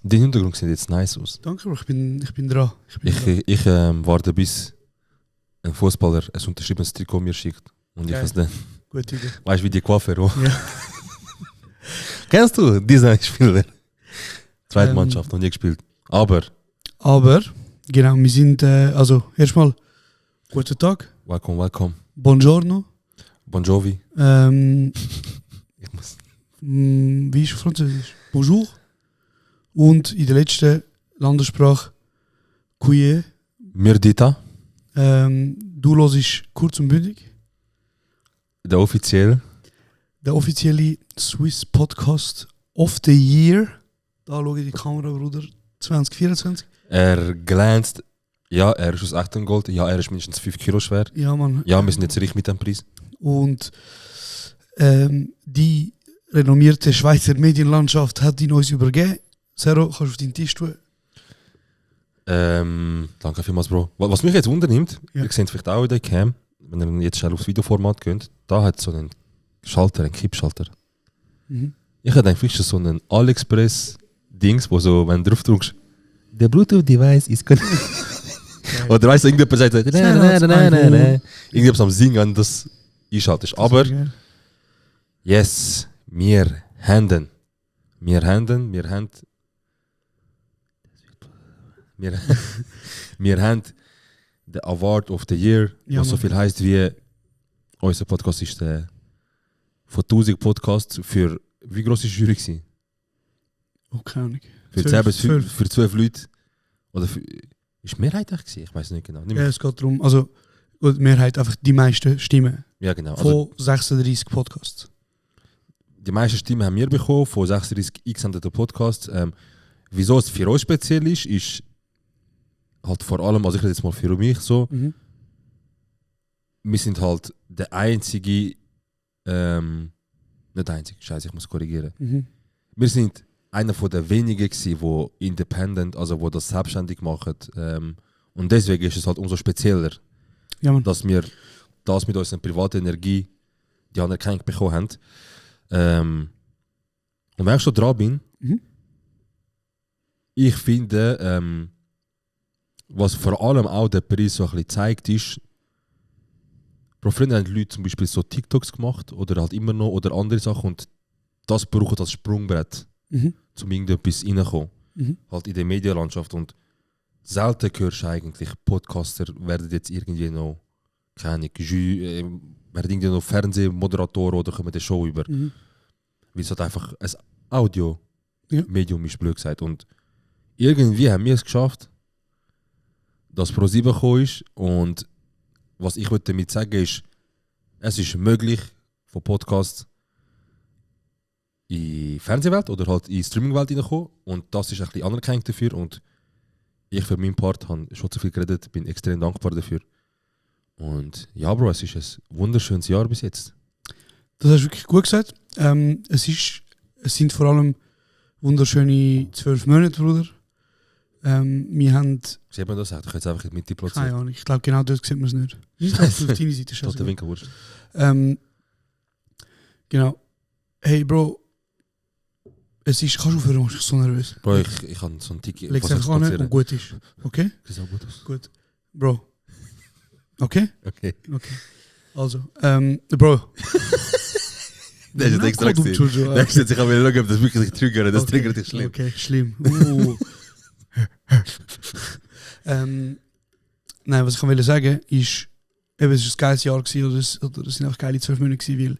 Dein Hintergrund sieht jetzt nice aus. Danke, Bro. Ich bin dran. Ich warte, bis ein Fußballer ein unterschriebenes Trikot mir schickt. Und ich es dann. Gute Idee. Weißt du, wie die Coiffeur auch? Ja. Kennst du diesen Spieler? Zweite Mannschaft, noch nie gespielt. Aber, genau, wir sind, also, erstmal, guten Tag, welcome. buongiorno, Bon Jovi. Ich muss. wie ist Französisch? Bonjour. Und in der letzten Landessprache, Couille. Mirdita, Du hörst kurz und bündig. der offiziell. Der offizielle Swiss Podcast of the Year. Da schaue ich die Kamera, Bruder. 2024. Er glänzt. Ja, er ist aus echtem Gold. Ja, er ist mindestens 5 Kilo schwer. Ja, Mann. Ja, wir sind jetzt richtig mit dem Preis. Und die renommierte Schweizer Medienlandschaft hat ihn uns übergeben. Sero, kannst du auf deinen Tisch tun? Danke vielmals, Bro. Was mich jetzt wundernimmt, Ja. ihr seht vielleicht auch in der Cam, wenn ihr jetzt schnell aufs Videoformat geht, da hat so einen Schalter, einen Kippschalter. Mhm. Ich hätte eigentlich vielleicht so einen AliExpress-Dings, wo so, wenn du drauf drückst, der Bluetooth-Device ist oder weißt du, irgendjemand sagt, irgendjemand am Singen, das einschaltest. Aber, yes, wir haben den Award of the Year, Ja, was so Mann. viel heisst wie unser Podcast ist der von 1000 Podcasts für wie groß ist die Jury gewesen? Oh, keine Ahnung. Für 12. für 12 Leute oder für, ist Mehrheit eigentlich gewesen? Ich weiß nicht genau. Nicht Ja, mehr. es geht darum, also gut, die Mehrheit einfach die meisten Stimmen Ja genau. Also, von 36 Podcasts. die meisten Stimmen haben wir bekommen von 36 eingesendeten Podcasts. Wieso es für uns speziell ist halt vor allem, also ich rede jetzt mal für mich so, wir sind halt der einzige, nicht der einzige, scheiße, ich muss korrigieren. Wir sind einer von der wenigen gewesen, die independent, also wo das selbstständig machen. Und deswegen ist es halt umso spezieller, Ja, Mann. dass wir das mit unserer privaten Energie die Anerkennung bekommen haben. Und wenn ich schon dran bin, ich finde, was vor allem auch der Preis so ein bisschen zeigt, ist, Bro, früher haben die Leute zum Beispiel so TikToks gemacht oder halt immer noch oder andere Sachen und das braucht als Sprungbrett, um irgendetwas reinzukommen. Halt in der Medienlandschaft. Und selten hörst du eigentlich, Podcaster werden jetzt irgendwie noch, keine Ahnung, werden irgendwie noch Fernsehmoderatoren oder kommen der Show über. Weil es halt einfach ein Audio-Medium ist, blöd gesagt. Und irgendwie haben wir es geschafft, dass ProSieben gekommen ist. Und was ich damit sagen will, ist, es ist möglich, von Podcasts in die Fernsehwelt oder halt in die Streamingwelt hineinkommen. Und das ist ein bisschen Anerkennung dafür. Und ich für meinen Part habe schon zu viel geredet, bin extrem dankbar dafür. Und ja, Bro, es ist ein wunderschönes Jahr bis jetzt. Das hast du wirklich gut gesagt. Es sind vor allem wunderschöne 12 Monate, Bruder. Wir haben... Sieht man das auch? Du kannst einfach mit die Keine platzieren. Ahnung, ich glaube genau dort sieht man es nicht. Nicht auf deine Seite, Statt der scheiße. Winkelwurst. Genau. Hey, Bro. Es ist... Kannst du aufhören, ich bin so nervös. Bro, ich habe so einen Ticket. Leg's einfach an und gut ist. Okay? Sieht auch gut aus. Gut. Bro. Okay? Okay. Also, Bro. Das ist jetzt extra gesehen. Das ist jetzt, ich will schauen, ob das wirklich triggert. Das triggert dich schlimm. Okay, schlimm. Nein, was ich will sagen ist, eben, es war ein geiles Jahr gewesen, oder es sind auch geile 12 Monate gewesen, weil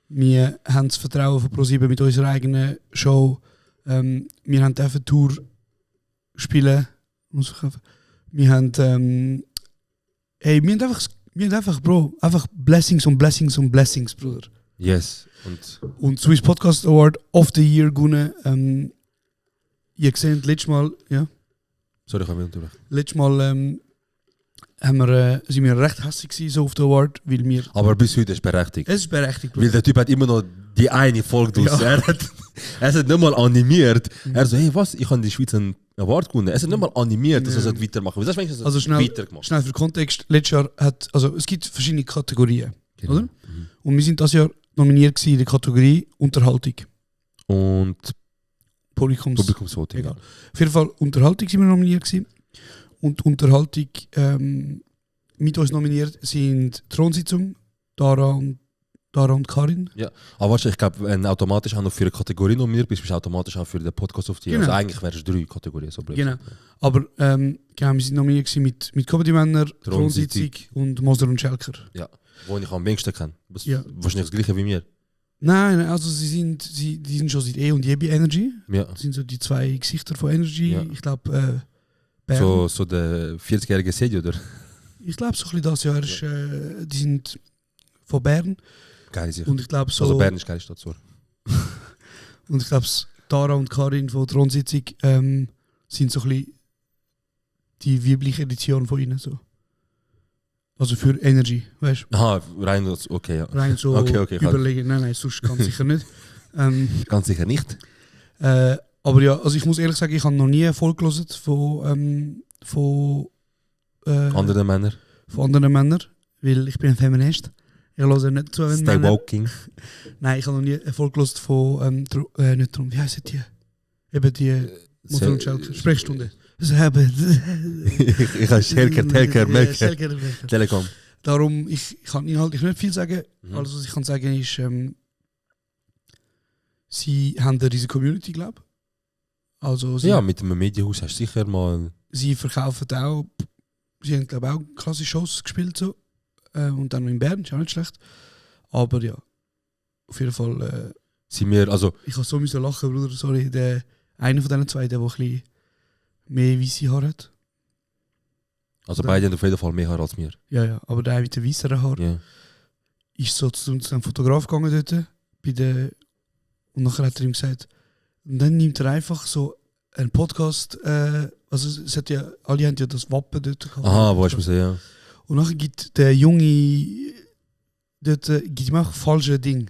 wir haben das Vertrauen von ProSieben mit unserer eigenen Show. Wir haben eine Tour spielen. Wir haben wir haben einfach, Bro, einfach Blessings und Blessings und Blessings, Bruder. Yes. Und Swiss Podcast Award of the Year gewonnen. Ihr seht, letztes Mal, ja. Sorry, ich habe mich unterbrechen. Letztes Mal sind wir recht hässlich gewesen, so auf den Award, weil wir... Aber bis heute ist berechtigt. Es ist berechtigt, Bro. Weil der Typ hat immer noch die eine Folge draus. Ja. Er hat nicht mal animiert. Er so, hey, was? Ich habe in der Schweiz einen Award gewonnen. Er hat nicht mal animiert, dass er es weitermachen will. Das ist Also schnell, weitergemacht. schnell für Kontext. Letztes Jahr es gibt verschiedene Kategorien, Genau. oder? Und wir sind das Jahr nominiert gewesen in der Kategorie Unterhaltung. Und Publikumsvoting. Egal. Auf jeden Fall Unterhaltung sind wir nominiert gewesen. Und Unterhaltung mit uns nominiert sind Thronsitzung, Dara und Karin. Ja, aber weißt du, ich glaube, wenn du automatisch auch noch für eine Kategorie nominiert bist, bist du automatisch auch für den Podcast of the Year. Genau. Also eigentlich wären es 3 Kategorien. So blöd. Genau. Aber genau, wir sind nominiert gewesen mit Comedy Männer, Thronsitzung. Thronsitzung und Moser und Schelker. Ja, wo ich am wenigsten kenne. Ja. Wahrscheinlich das gleiche wie mir. Nein, also die sind schon seit und je bei Energy. Ja. Das sind so die 2 Gesichter von Energy. Ja. Ich glaube, Bern. So der 40-jährige Sedi, oder? Ich glaube, so ein bisschen das Jahr ist, die sind von Bern. Geil, sicher. Und ich glaube so. Also Bern ist geile Stadt, sorry. Und ich glaube, Tara und Karin von Thronsitzung sind so ein bisschen die weibliche Edition von ihnen. So. Also für Energy, weißt du? Aha, rein, okay, ja. Rein so Okay, überlegen. Nein, sonst ganz sicher nicht. Ganz sicher nicht. Aber ja, also ich muss ehrlich sagen, ich habe noch nie eine Folge gehört von Andere Männer. anderen Männern, weil ich bin ein Feminist. Ich höre nicht zu Stay Männern. walking. Nein, ich habe noch nie eine Folge gehört von nicht drum, wie heißt die? Eben die Mutter und Schelker. Sprechstunde. Ich habe Schelker, Telker, Melker, Telekom. Darum, ich kann inhaltlich nicht viel sagen. Mhm. Alles, was ich kann sagen, ist, sie haben eine riesige Community, glaube ich. Also sie, Ja, mit dem Medienhaus hast du sicher mal... sie verkaufen auch, sie haben glaube ich auch klasse Shows gespielt so. Und dann noch in Bern, ist auch nicht schlecht. Aber ja, auf jeden Fall, Sind wir, also... ich habe so müssen lachen, Bruder, sorry. Einer von diesen 2, der ein bisschen mehr weisse Haare hat. Also Oder? beide haben auf jeden Fall mehr Haar als mir. Ja, aber der mit den weisseren Haaren Ja. ist so zu einem Fotograf gegangen dort. Und nachher hat er ihm gesagt, und dann nimmt er einfach so einen Podcast, also es hat ja, alle haben ja das Wappen dort gehabt. Aha, wo hast du gesehen, ja. Und nachher gibt der Junge dort, gibt ihm auch falsche Ding.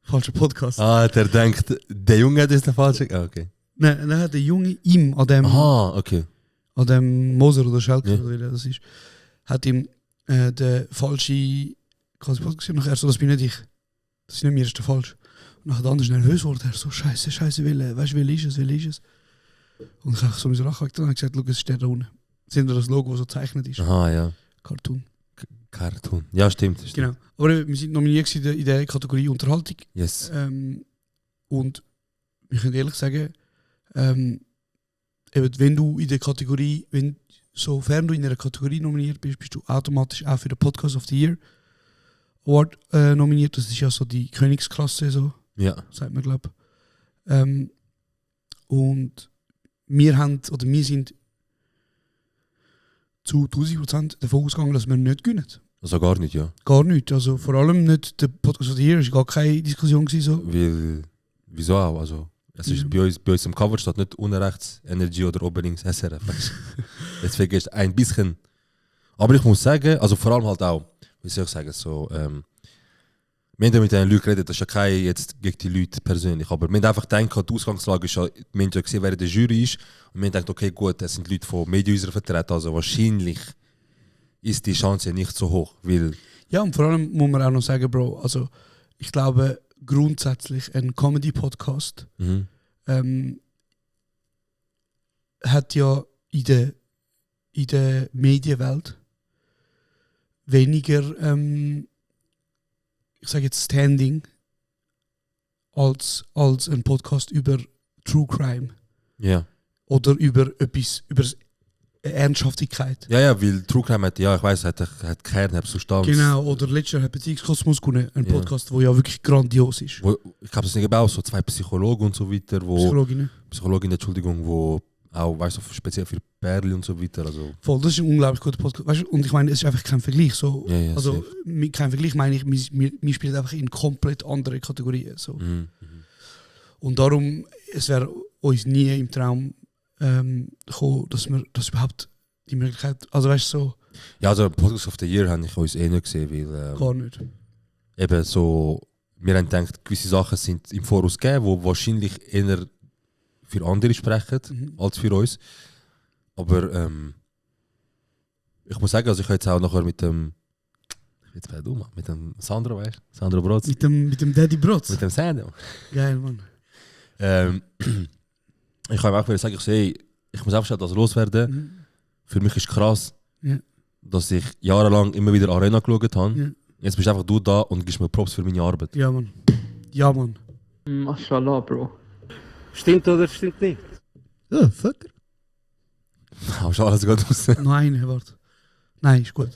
Falsche Podcast. Ah, der denkt, der Junge hat jetzt den falschen... Ah, okay. Nein, dann hat der Junge ihm Aha, okay. an dem Moser oder Schelker, Ja. oder wie das ist, hat ihm der falsche quasi Podcast gesagt. Nachher er so, das bin nicht ich. Das ist nicht mir, das ist der falsch. Und nachher der andere ist nervös geworden. Er so, Scheiße, weißt du, will ich es? Und ich habe so lachen und dann habe ich gesagt, schau, es ist der da unten. Sind wir das Logo, das so gezeichnet ist? Aha, ja. Cartoon. Cartoon. Ja, stimmt. Genau. Aber wir sind nominiert in der Kategorie Unterhaltung. Yes. Und ich kann ehrlich sagen, eben, wenn du in der Kategorie, sofern du in einer Kategorie nominiert bist, bist du automatisch auch für den Podcast of the Year Award nominiert. Das ist ja so die Königsklasse, so Ja. sagt man, glaube ich. Und wir sind zu 1000% davon ausgegangen, dass wir nicht gewinnen. Also gar nicht, ja. Gar nicht. Also vor allem nicht der Podcast of the Year, es war gar keine Diskussion gewesen, so. Weil, wieso auch? Also, es ist bei uns im Cover steht nicht unten rechts Energy oder oben links SRF. weißt du. Deswegen ist ein bisschen. Aber ich muss sagen, also vor allem halt auch, wie soll ich sagen, so, wir haben ja mit den Leuten geredet, das ist ja kein jetzt gegen die Leute persönlich, aber wir haben einfach gedacht, die Ausgangslage ist ja, wir haben ja gesehen, wer in der Jury ist und wir haben gedacht, okay gut, das sind Leute von Medienhäusern vertreten, also wahrscheinlich ist die Chance nicht so hoch, weil... Ja, und vor allem muss man auch noch sagen, Bro, also ich glaube grundsätzlich ein Comedy-Podcast hat ja in der Medienwelt weniger, ich sage jetzt Standing, als ein Podcast über True Crime Ja. oder über etwas, über Ernsthaftigkeit. Ja, weil True Crime hat, ja, ich weiss, hat Kern, hat Substanz. Genau, oder letztes Jahr hat Beziehungskosmos gewonnen, ein Ja. Podcast, der ja wirklich grandios ist. Wo, ich glaube, es sind auch so 2 Psychologen und so weiter, Psychologinnen, Entschuldigung, wo auch, weißt du, speziell für Perli und so weiter. Also, Voll, das ist ein unglaublich guter Podcast. Weißt du, und ich meine, es ist einfach kein Vergleich. So. Ja, Also, mit kein Vergleich meine ich, wir spielen einfach in komplett andere Kategorien. So. Und darum, es wäre uns nie im Traum gekommen, dass wir das überhaupt die Möglichkeit, also weißt du, so, Ja, also Podcast of the Year habe ich uns eh nicht gesehen, weil gar nicht. eben so, wir haben gedacht, gewisse Sachen sind im Voraus gegeben, die wahrscheinlich eher für andere sprechen als für uns. Aber ich muss sagen, also ich habe jetzt auch nachher mit dem mit dem Sandro, weißt du? Sandro Brotz. Mit dem Daddy Brotz. Mit dem Sandro. Geil, Mann. Ich kann auch sagen, ich muss einfach das loswerden. Für mich ist krass, dass ich jahrelang immer wieder Arena geschaut habe. Ja. Jetzt bist einfach du da und gibst mir Props für meine Arbeit. Ja, Mann. Ja, Mann. Mashallah, Bro. Stimmt oder stimmt nicht? Ja, Vater. Hast du alles gut aus? Nein, warte. Nein, ist gut.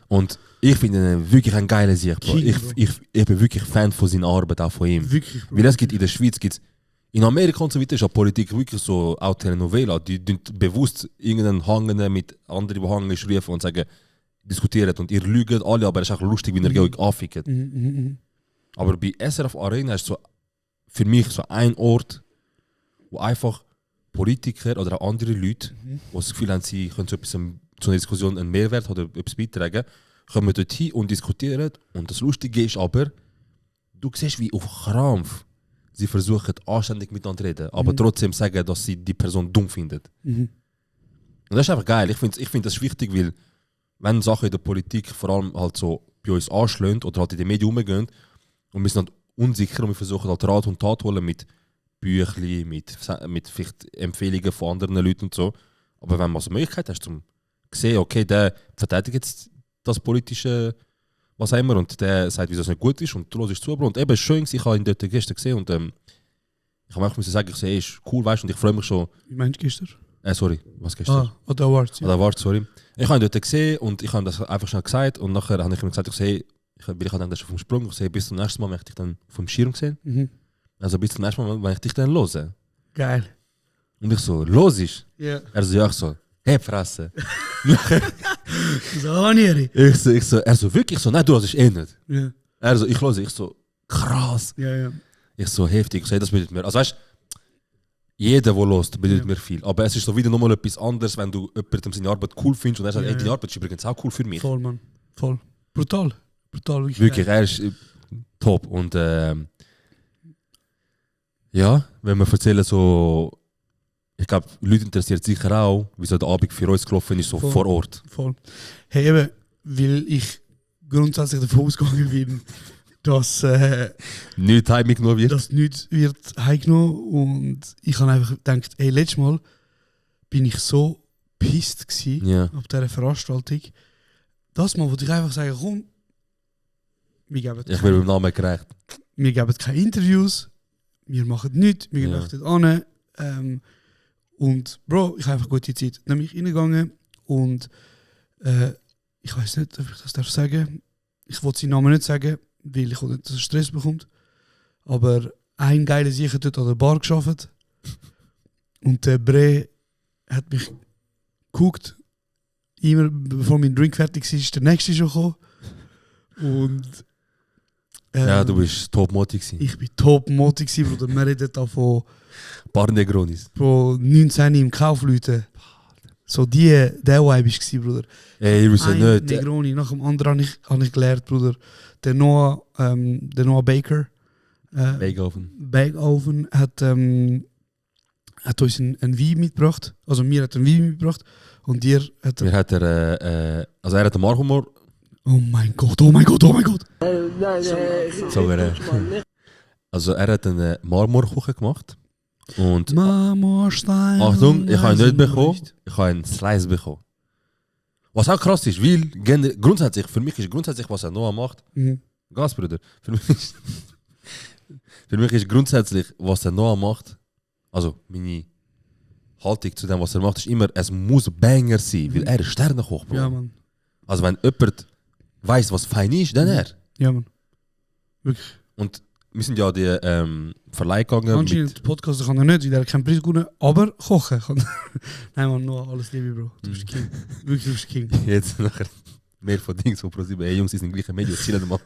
Und ich finde ihn wirklich ein geiler Sieg, Bro. King, Ich bin wirklich Fan von seiner Arbeit, auch von ihm. Wirklich, Bro. Weil es gibt in der Schweiz, in Amerika und so weiter ist ja Politik wirklich so, auch Telenovela, die bewusst irgendeinen Hangenden mit anderen Behangenen schreiben und sagen, diskutieren und ihr lügt alle, aber es ist auch lustig, wie ihr euch anfickt. Aber bei SRF Arena ist so für mich so ein Ort, wo einfach Politiker oder auch andere Leute, die das Gefühl haben, sie können zu einer Diskussion einen Mehrwert oder etwas beitragen, kommen dort hin und diskutieren. Und das Lustige ist aber, du siehst, wie auf Krampf sie versuchen, anständig miteinander zu reden, aber trotzdem sagen, dass sie die Person dumm finden. Und das ist einfach geil. Ich find das wichtig, weil wenn Sachen in der Politik vor allem halt so bei uns anschlagen oder halt in den Medien umgehen und wir sind halt unsicher und wir versuchen halt Rat und Tat holen mit Büchli, mit vielleicht Empfehlungen von anderen Leuten und so. Aber wenn man so eine Möglichkeit hast, zum sehen, okay, der verteidigt jetzt das politische, was auch immer, und der sagt, wieso es nicht gut ist, und du hörst zu, Bro. Und eben, es ist schön, ich habe ihn dort gestern gesehen und ich habe auch sagen, ich sehe, es ist cool, weißt du, und ich freue mich schon. Wie meinst du gestern? Sorry, was gestern? Oder Awards. Ja. Oder Awards, sorry. Ich habe ihn dort gesehen und ich habe das einfach schnell gesagt und nachher habe ich ihm gesagt, ich sehe, weil ich dann schon vom Sprung, ich sehe, bis zum nächsten Mal, wenn ich dich dann vom Schirm sehen. Also bis zum nächsten Mal, wenn ich dich dann höre. Geil. Und ich so, los ist? Ja. Er so, ja, ich so, hey, Fresse. So, Hanieri. Ich so, er so, wirklich? Ich so, nein, du hörst eh nicht. Ja. Er so, ich höre, ich so, krass. Ja. Ich so, heftig, ich so, hey, das bedeutet mir, also weißt jeder, der hört, bedeutet mir viel. Aber es ist so wieder nochmal etwas anderes, wenn du jemandem seine Arbeit cool findest und er sagt, hey, deine Arbeit ist übrigens auch cool für mich. Voll, Mann. Voll. Brutal. Wirklich. Wirklich, er ist top. Und ja, wenn wir erzählen so, ich glaube, Leute interessiert sicher auch, wie so der Abend für uns gelaufen ist, so Voll. vor Ort. Voll. Hey, eben, weil ich grundsätzlich davon ausgegangen bin, dass Nicht heimgenommen wird. das nichts wird heimgenommen, und ich habe einfach gedacht, hey, letztes Mal bin ich so pisst gsi Ja. ab dieser Veranstaltung. Das Mal wollte ich einfach sagen, komm, wir geben Ich bin beim Namen gerecht. wir geben keine Interviews, wir machen nichts, wir gehen einfach dort hin. Und Bro, ich habe einfach gute Zeit. Dann bin ich reingegangen und ich weiß nicht, ob ich das darf sagen. Ich wollte seinen Namen nicht sagen, weil ich will nicht, dass er Stress bekommt. Aber ein geiler Sicher dort an der Bar gearbeitet. Und der Bre hat mich geguckt. Immer bevor mein Drink fertig war, ist der nächste schon gekommen. Und Ja, du bist top-motig gewesen. ich war top-motig, Bruder. Wir reden da von Paar Negronis. 19 im Kaufleuten. So der Vibe war, Bruder. Ey, ihr wisst Ein nicht. Negroni nach dem anderen habe ich gelernt, Bruder. Der Noah Baker, Backofen. Backoven, hat uns einen Wein mitgebracht. Also mir hat einen Wein mitgebracht. Und dir hat Mir hat also er hat den Markhumor. Oh mein Gott, oh mein Gott, oh mein Gott. So, also er hat einen Marmorkuchen gemacht. Und Marmorstein. Achtung, ich habe ihn nicht bekommen, ich habe einen Slice bekommen. Was auch krass ist, weil grundsätzlich, für mich ist grundsätzlich, was er Noah macht, Gasbruder, für mich ist grundsätzlich, was er Noah macht, also meine Haltung zu dem, was er macht, ist immer, es muss Banger sein, weil er ist Sternenkoch, Bro. Ja, Mann. Also wenn jemand weiss, was fein ist, dann er. Ja, Mann. Wirklich. Und wir sind ja die Verleih gegangen. Anscheinend, Podcast kann er nicht, weil er keinen Preis gewonnen, aber kochen kann. Nein, Mann, nur alles Liebe, Bro. Du bist King. Wirklich, du bist King. Jetzt nachher mehr von Dings, wo ProSieben, hey Jungs, die sind im gleichen Medium, chillen mal.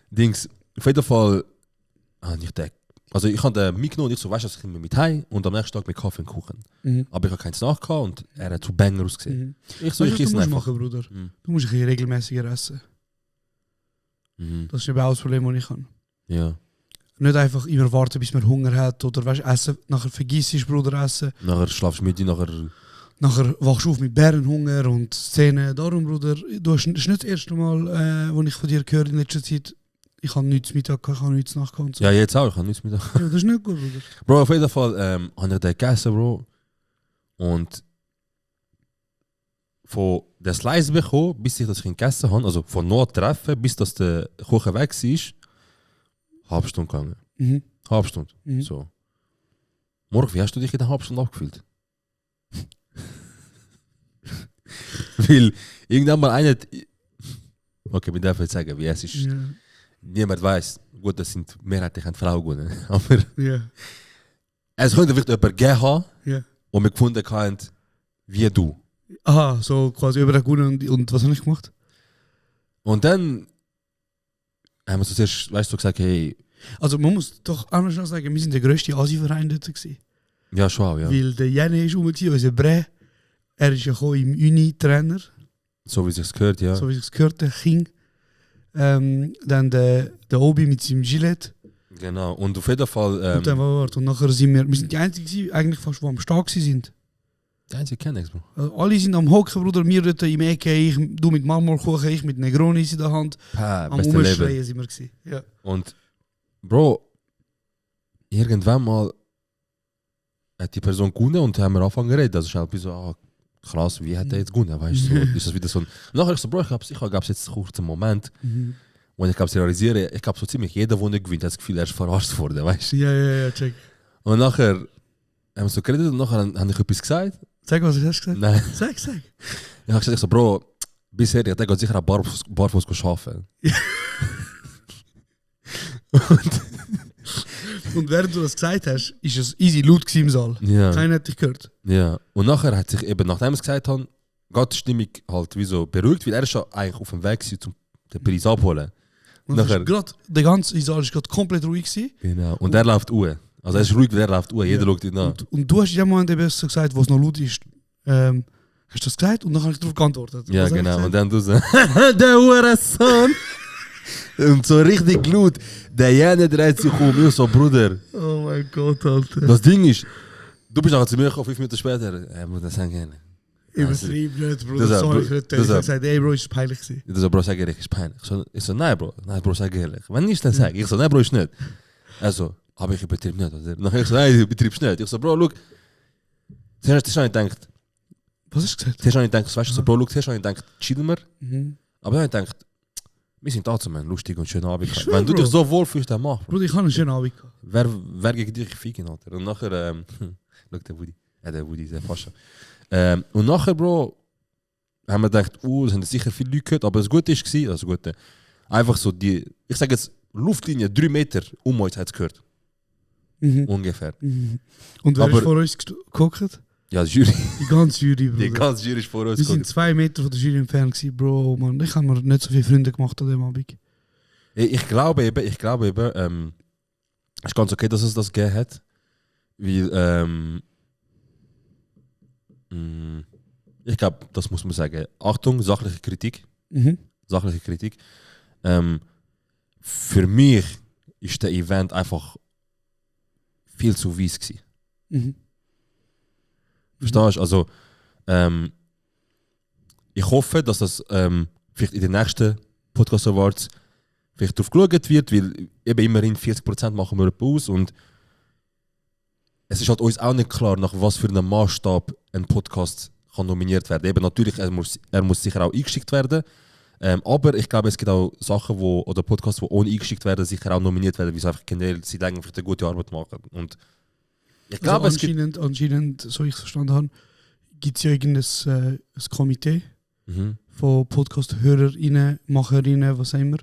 Dings, auf jeden Fall, ich gedacht, also ich habe den mitgenommen und ich so, weißt du, ich komme mit heim und am nächsten Tag mit Kaffee und Kuchen. Aber ich habe keins nachgehabt und er hat zu Banger ausgesehen. Ich so, Weißt ich du, was esse du musst einfach. machen, Bruder? Du musst ein bisschen regelmäßiger essen. Das ist eben auch das Problem, das ich habe. Ja. Nicht einfach immer warten, bis man Hunger hat oder weißt, essen, nachher vergisst du, Bruder, essen. Nachher schlafst du mit dir, Nachher wachst du auf mit Bärenhunger und Szenen. Darum, Bruder, das ist nicht das erste Mal, wo ich von dir höre in letzter Zeit, Ich habe nichts Mittag, ich habe nichts Nacht gehabt. So. Ja, jetzt auch, ich habe nichts mit. Ja, das ist nicht gut, Bruder. Bro, auf jeden Fall habe ich den gegessen, Bro. Und von der Slice bekommen, bis ich das gegessen habe, also von noch treffen, bis das der Kuchen weg war, halbe Stunde gegangen. Mhm. Halbe Stunde. Mhm. So. Morgen, wie hast du dich in der halben Stunde abgefühlt? Weil irgendwann mal einer. Okay, wir dürfen jetzt sagen, wie es ist. Ja. Niemand weiß. Gut, das sind mehrheitlich Frauen. Aber Ja. es könnte vielleicht jemanden gegeben haben, Ja. und wir gefunden haben, wie du. Aha, so quasi über den und was habe ich gemacht? Und dann haben wir so zuerst, weißt du, gesagt, hey, Also man muss doch anders noch sagen, wir sind der grösste Asi-Verein dort gewesen. ja, schon auch, ja. Weil der Jene ist umgezogen, unser Bre. Er ist ja gekommen im Uni-Trainer, So wie es sich gehört, ja. so wie es gehört, der King. Dann der Obi mit seinem Gilet. Genau. Und auf jeden Fall. Und dann und nachher sind wir sind die Einzigen gewesen, eigentlich fast, die am Start sind. Der einzige kennt nichts, Bro. Also alle sind am Hocken, Bruder, wir dort im Ecke, du mit Marmorkuchen, ich mit Negronis in der Hand. Am Beste Leben. Umschreien sind wir gewesen. Ja. Und, Bro, irgendwann mal hat die Person gewonnen und haben wir angefangen zu reden. Also, ich habe so, krass, wie hat er jetzt gewonnen? Weißt du, so, ist das wieder so ein. Nachher ich so, Bro, ich glaube, jetzt einen kurzen Moment, wo ich realisiere, ich glaube, so ziemlich jeder, der nicht gewinnt, hat das Gefühl, er ist verarscht worden, weißt du? Ja, check. Und nachher haben wir so geredet und nachher habe ich etwas gesagt. Sag, was hast du gesagt? Nein. Sag. Ich habe gesagt, ich so, Bro, bisher, ich denke, sicher auch barfuß arbeiten. Und während du das gesagt hast, ist es easy laut gewesen im Saal. Ja. Keiner hat dich gehört. Ja. Und nachher hat sich eben, nachdem wir es gesagt haben, geht die Stimmung halt wie so beruhigt, weil er ist schon eigentlich auf dem Weg gewesen, um den Preis abholen. Und Nachher- der ganze Saal ist gerade komplett ruhig gewesen. Genau. Und er läuft Uhr. Also er ist ruhig, weil er läuft Uhr. Jeder schaut ihn an. Und du hast in dem Moment eben so gesagt, wo es noch laut ist, hast du das gesagt? Und dann habe ich darauf geantwortet. Ja, Was hab ich genau. gesagt? Und dann du so, der Hurensohn. Und so richtig laut. Der Jene dreht sich um. Ich so, Bruder. Oh mein Gott, Alter. Das Ding ist, du bist nachher zu mir gekommen, 5 Minuten später. Bruder, sag gerne. Übertrieben nicht, Bruder. Das- Sorry, ich das- habe gesagt, ey Bro, ist peinlich gewesen. Ich so, Bro, sag ehrlich, ist peinlich. Ich so, nein, Bro. Nein, Bro, sag ehrlich. Wenn nicht, dann sag. Ich so, nein, Bro, ist nicht. Also, aber ich übertrieb nicht, oder? Nachher ich so, nein, ich übertrieb's nicht. Ich so, Bro, look. Zuerst habe ich gedacht, Was hast du gesagt? weißt du, so, Bro, look, zuerst habe ich gedacht, chillen wir. Mhm. Aber dann habe ich gedacht, wir sind da zusammen, lustig und schönen Abend. Ich schwör, Wenn du Bro. dich so wohl fühlst, dann mach. Bro. Bruder, ich habe einen schönen Abend gehabt. Wer gegen dich ficken, Alter? Und nachher, look, der Woody, der Fascha. Und nachher, Bro, haben wir gedacht, es haben sicher viele Leute gehört, aber das Gute war, also Gute, einfach so die, ich sage jetzt, Luftlinie 3 Meter um uns hat es gehört. Mhm. Ungefähr. Mhm. Und wer Aber- ist vor uns geguckt? Ja, die Jury, Die ganze Jury, Bruder. die ganze Jury ist vor uns Wir sind gekommen. 2 Meter von der Jury entfernt gewesen, Bro, Mann. Ich habe mir nicht so viele Freunde gemacht an dem Abend. Ich glaube eben, es ist ganz okay, dass es das gegeben hat. Weil, ich glaube, das muss man sagen. Achtung, sachliche Kritik. Mhm. Sachliche Kritik. Für mich ist der Event einfach viel zu weiss gewesen. Mhm. Verstehst du? Also, ich hoffe, dass das vielleicht in den nächsten Podcast Awards vielleicht drauf geschaut wird, weil eben immerhin 40% machen wir aus und es ist halt uns auch nicht klar, nach was für einem Maßstab ein Podcast kann nominiert werden. Eben natürlich, er muss sicher auch eingeschickt werden, aber ich glaube, es gibt auch Sachen, oder Podcasts, die ohne eingeschickt werden, sicher auch nominiert werden, weil sie einfach generell sie eigentlich eine gute Arbeit machen. Und ich glaube, Also es gibt... anscheinend, so ich es verstanden habe, gibt es ja irgendein ein Komitee Mhm. von Podcast-HörerInnen, MacherInnen, was auch immer,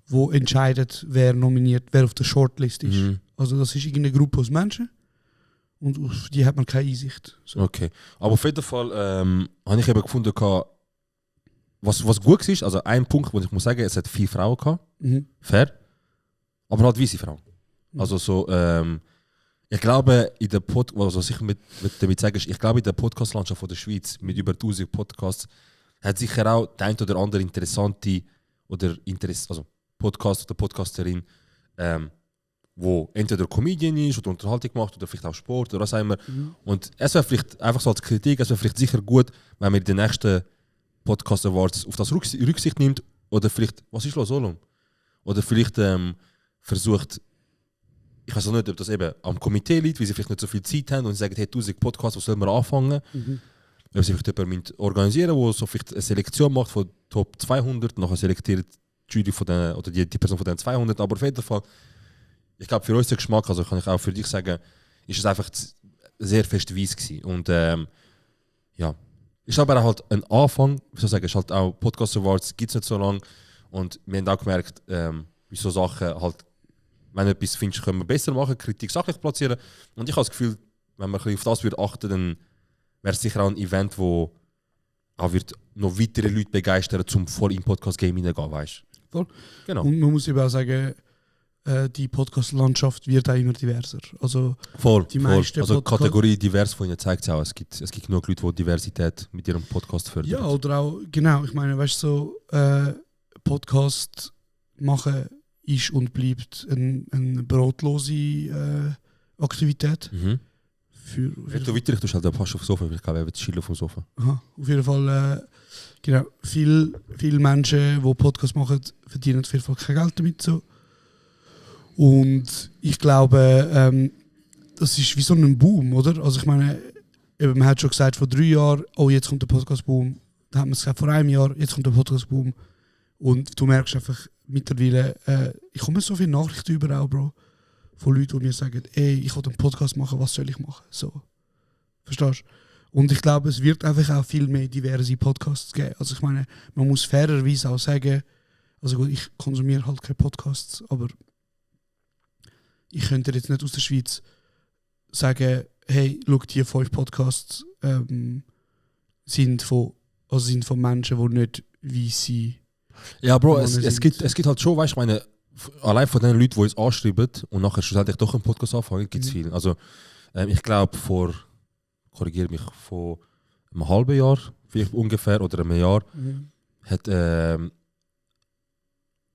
wo entscheidet, wer nominiert, wer auf der Shortlist ist. Mhm. Also das ist irgendeine Gruppe aus Menschen und auf die hat man keine Einsicht. So. Okay. Aber auf jeden Fall habe ich eben gefunden, was gut war, also ein Punkt, wo ich muss sagen, es hat 4 Frauen gehabt, Mhm. fair, aber halt weisse Frauen. Also so, ich glaube, in der was ich damit sagen ist, ich glaube, in der Podcast-Landschaft von der Schweiz mit über 1000 Podcasts hat sicher auch der ein oder andere interessante oder also Podcast oder Podcasterin, wo entweder Comedian ist oder Unterhaltung macht oder vielleicht auch Sport oder was auch immer. Mhm. Und es wäre vielleicht einfach so als Kritik, es wäre vielleicht sicher gut, wenn man in den nächsten Podcast Awards auf das Rücksicht nimmt oder vielleicht, was ist los, Olum? Oder vielleicht versucht, ich weiß auch nicht, ob das eben am Komitee liegt, weil sie vielleicht nicht so viel Zeit haben und sie sagen, hey, 1000 Podcasts, wo sollen wir anfangen? Ob sie vielleicht jemanden organisieren, der so vielleicht eine Selektion macht von Top 200, nachher selektiert die Jury von den, oder die Person von den 200, aber auf jeden Fall, ich glaube, für unseren Geschmack, also kann ich auch für dich sagen, ist es einfach sehr fest weiss gewesen. Und ja, ist aber auch halt ein Anfang, wie soll ich sagen, ist halt auch Podcast Awards, gibt es nicht so lange und wir haben auch gemerkt, wie so Sachen halt, wenn du etwas findest, können wir besser machen, Kritik sachlich platzieren und ich habe das Gefühl, wenn man ein bisschen auf das würde achten, dann wäre es sicher auch ein Event, wo auch wird noch weitere Leute begeistern, um voll im Podcast-Game hineingehen, weißt du? Voll. Genau. Und man muss eben auch sagen, die Podcast-Landschaft wird auch immer diverser. Also Voll, die voll. meisten Also die Podcast- Kategorie divers von Ihnen zeigt es auch. Es gibt genug Leute, die Diversität mit ihrem Podcast fördern. Ja, oder auch, genau, ich meine, weißt du, so Podcast machen ist und bleibt eine brotlose Aktivität. Mhm. Wenn du weiter, du halt fast aufs Sofa, weil ich glaube, er wird chillen auf dem Sofa. Aha, auf jeden Fall, genau, viele Menschen, die Podcasts machen, verdienen auf jeden Fall kein Geld damit. So. Und ich glaube, das ist wie so ein Boom, oder? Also ich meine, eben, man hat schon gesagt, vor 3 Jahren, oh, jetzt kommt der Podcast-Boom. Dann hat man es gesagt, vor einem Jahr, jetzt kommt der Podcast-Boom. Und du merkst einfach mittlerweile, ich komme so viele Nachrichten über auch, Bro, von Leuten, die mir sagen, ey, ich will einen Podcast machen, was soll ich machen? So. Verstehst du? Und ich glaube, es wird einfach auch viel mehr diverse Podcasts geben. Also ich meine, man muss fairerweise auch sagen, also gut, ich konsumiere halt keine Podcasts, aber ich könnte jetzt nicht aus der Schweiz sagen, hey, schau, die 5 Podcasts sind von Menschen, die nicht weiss sind. Ja, Bro, Mann, es gibt halt schon, weißt du, meine, allein von den Leuten, die uns anschreiben und nachher schlussendlich doch einen Podcast anfangen, gibt es viel. Also, ich glaube, korrigiere mich, vor einem halben Jahr, vielleicht ungefähr, oder einem Jahr, hat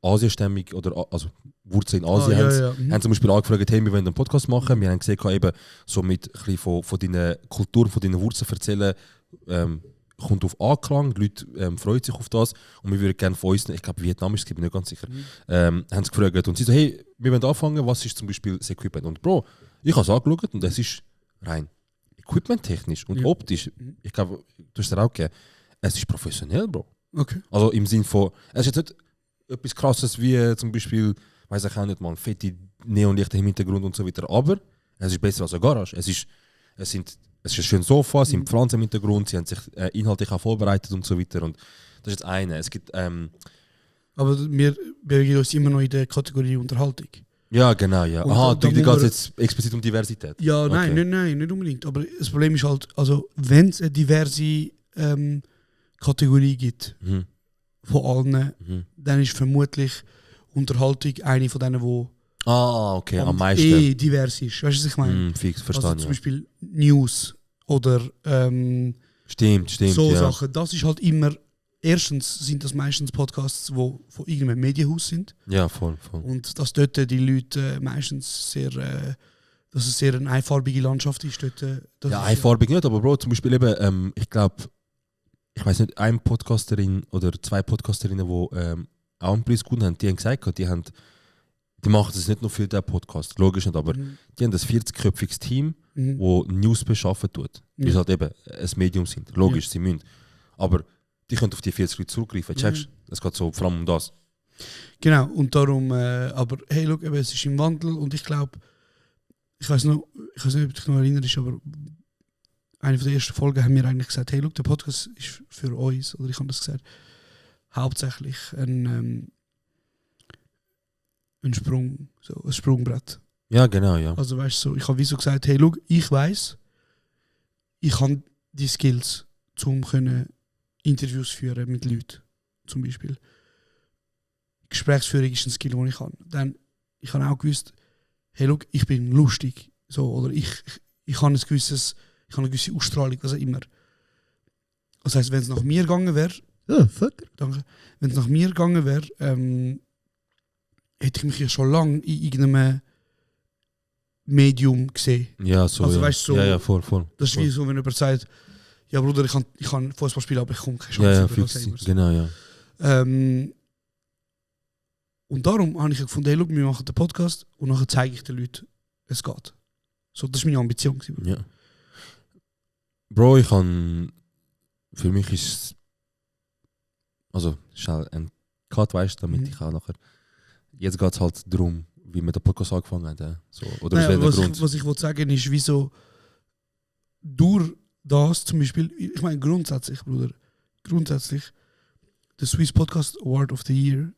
asienstämmig, oder also Wurzeln in Asien, haben zum Beispiel angefragt, hey, wir wollen einen Podcast machen. Wir haben gesehen, eben so mit ein bisschen von deinen Kulturen, von deinen Wurzeln erzählen, kommt auf Anklang, die Leute freuen sich auf das und wir würden gerne von uns, ich glaube vietnamisch, ich bin nicht ganz sicher, haben sie gefragt und sie so, hey, wir wollen anfangen, was ist zum Beispiel das Equipment? Und Bro, ich habe es angeschaut und es ist rein equipmenttechnisch und optisch, ich glaube, du hast es auch gegeben, es ist professionell, Bro. Okay. Also im Sinn von, es ist jetzt nicht etwas Krasses wie zum Beispiel, weiß ich auch nicht mal, fette Neonlichter im Hintergrund und so weiter, aber es ist besser als eine Garage. Es ist ein schönes Sofa, es sind Pflanzen im Hintergrund, sie haben sich inhaltlich auch vorbereitet und so weiter. Und das ist das eine. Es gibt, aber wir bewegen uns immer noch in der Kategorie Unterhaltung. ja, genau, ja. Und Aha, da du muss gehst man- jetzt explizit um Diversität. Ja, Okay. nein, nicht unbedingt. Aber das Problem ist halt, also wenn es eine diverse Kategorie gibt, Mhm. von allen, Mhm. dann ist vermutlich Unterhaltung eine von denen, die Ah, okay, am meisten. divers ist. Weißt du, was ich meine? Fix, Also verstanden. zum Beispiel News oder Stimmt, so ja. Sachen. Das ist halt immer, erstens sind das meistens Podcasts, die von irgendeinem Medienhaus sind. Ja, voll. Und dass dort die Leute meistens sehr, dass es sehr eine einfarbige Landschaft ist. Dort, das Ja, ist, einfarbig nicht, aber Bro, zum Beispiel eben, ich glaube, ich weiß nicht, eine Podcasterin oder 2 Podcasterinnen, die auch einen Preis gewonnen haben, die haben gesagt, die machen das nicht nur für den Podcast, logisch nicht, aber die haben das 40-köpfiges Team, das News beschaffen tut. Weil sie halt eben ein Medium sind. Logisch, sie müssen. Aber die können auf die 40 Leute zurückgreifen. Checkst? Es geht so vor allem um das. Genau, und darum, aber hey, look, eben, es ist im Wandel und ich glaube, ich weiß nicht, ob du dich noch erinnerst, aber eine der ersten Folgen haben wir eigentlich gesagt, hey, look, der Podcast ist für uns, oder ich habe das gesagt, hauptsächlich ein Sprungbrett. Ja, genau, ja. Also weißt du, so, ich habe wie so gesagt, hey, look, ich weiß, ich habe die Skills, um Interviews führen mit Leuten, zum Beispiel. Gesprächsführung ist ein Skill, den ich kann. Dann, ich habe auch gewusst, hey, look, ich bin lustig, so, oder ich habe eine gewisse Ausstrahlung, was auch immer. Das heisst, wenn es nach mir gegangen wäre, danke, wenn es nach mir gegangen wäre, hätte ich mich ja schon lange in irgendeinem Medium gesehen. Ja, so. Also, ja. weißt du, so- ja, voll. Das ist wie so, wenn jemand sagt, ja Bruder, ich kann Fußball spielen, aber ich komme keine Chance Ja, über fix, Alzheimer's. genau, ja. Und darum habe ich gefunden, hey, schau, wir machen den Podcast und nachher zeige ich den Leuten, es geht. So, das war meine Ambition. Ja. Bro, für mich ist es, also, schnell ein Cut, weißt du, damit ich auch nachher, jetzt geht es halt darum, wie wir den Podcast angefangen haben. Ja. So, oder Naja, aus welchem Grund. was ich sagen ist, wieso durch das zum Beispiel, ich meine grundsätzlich, Bruder, der Swiss Podcast Award of the Year,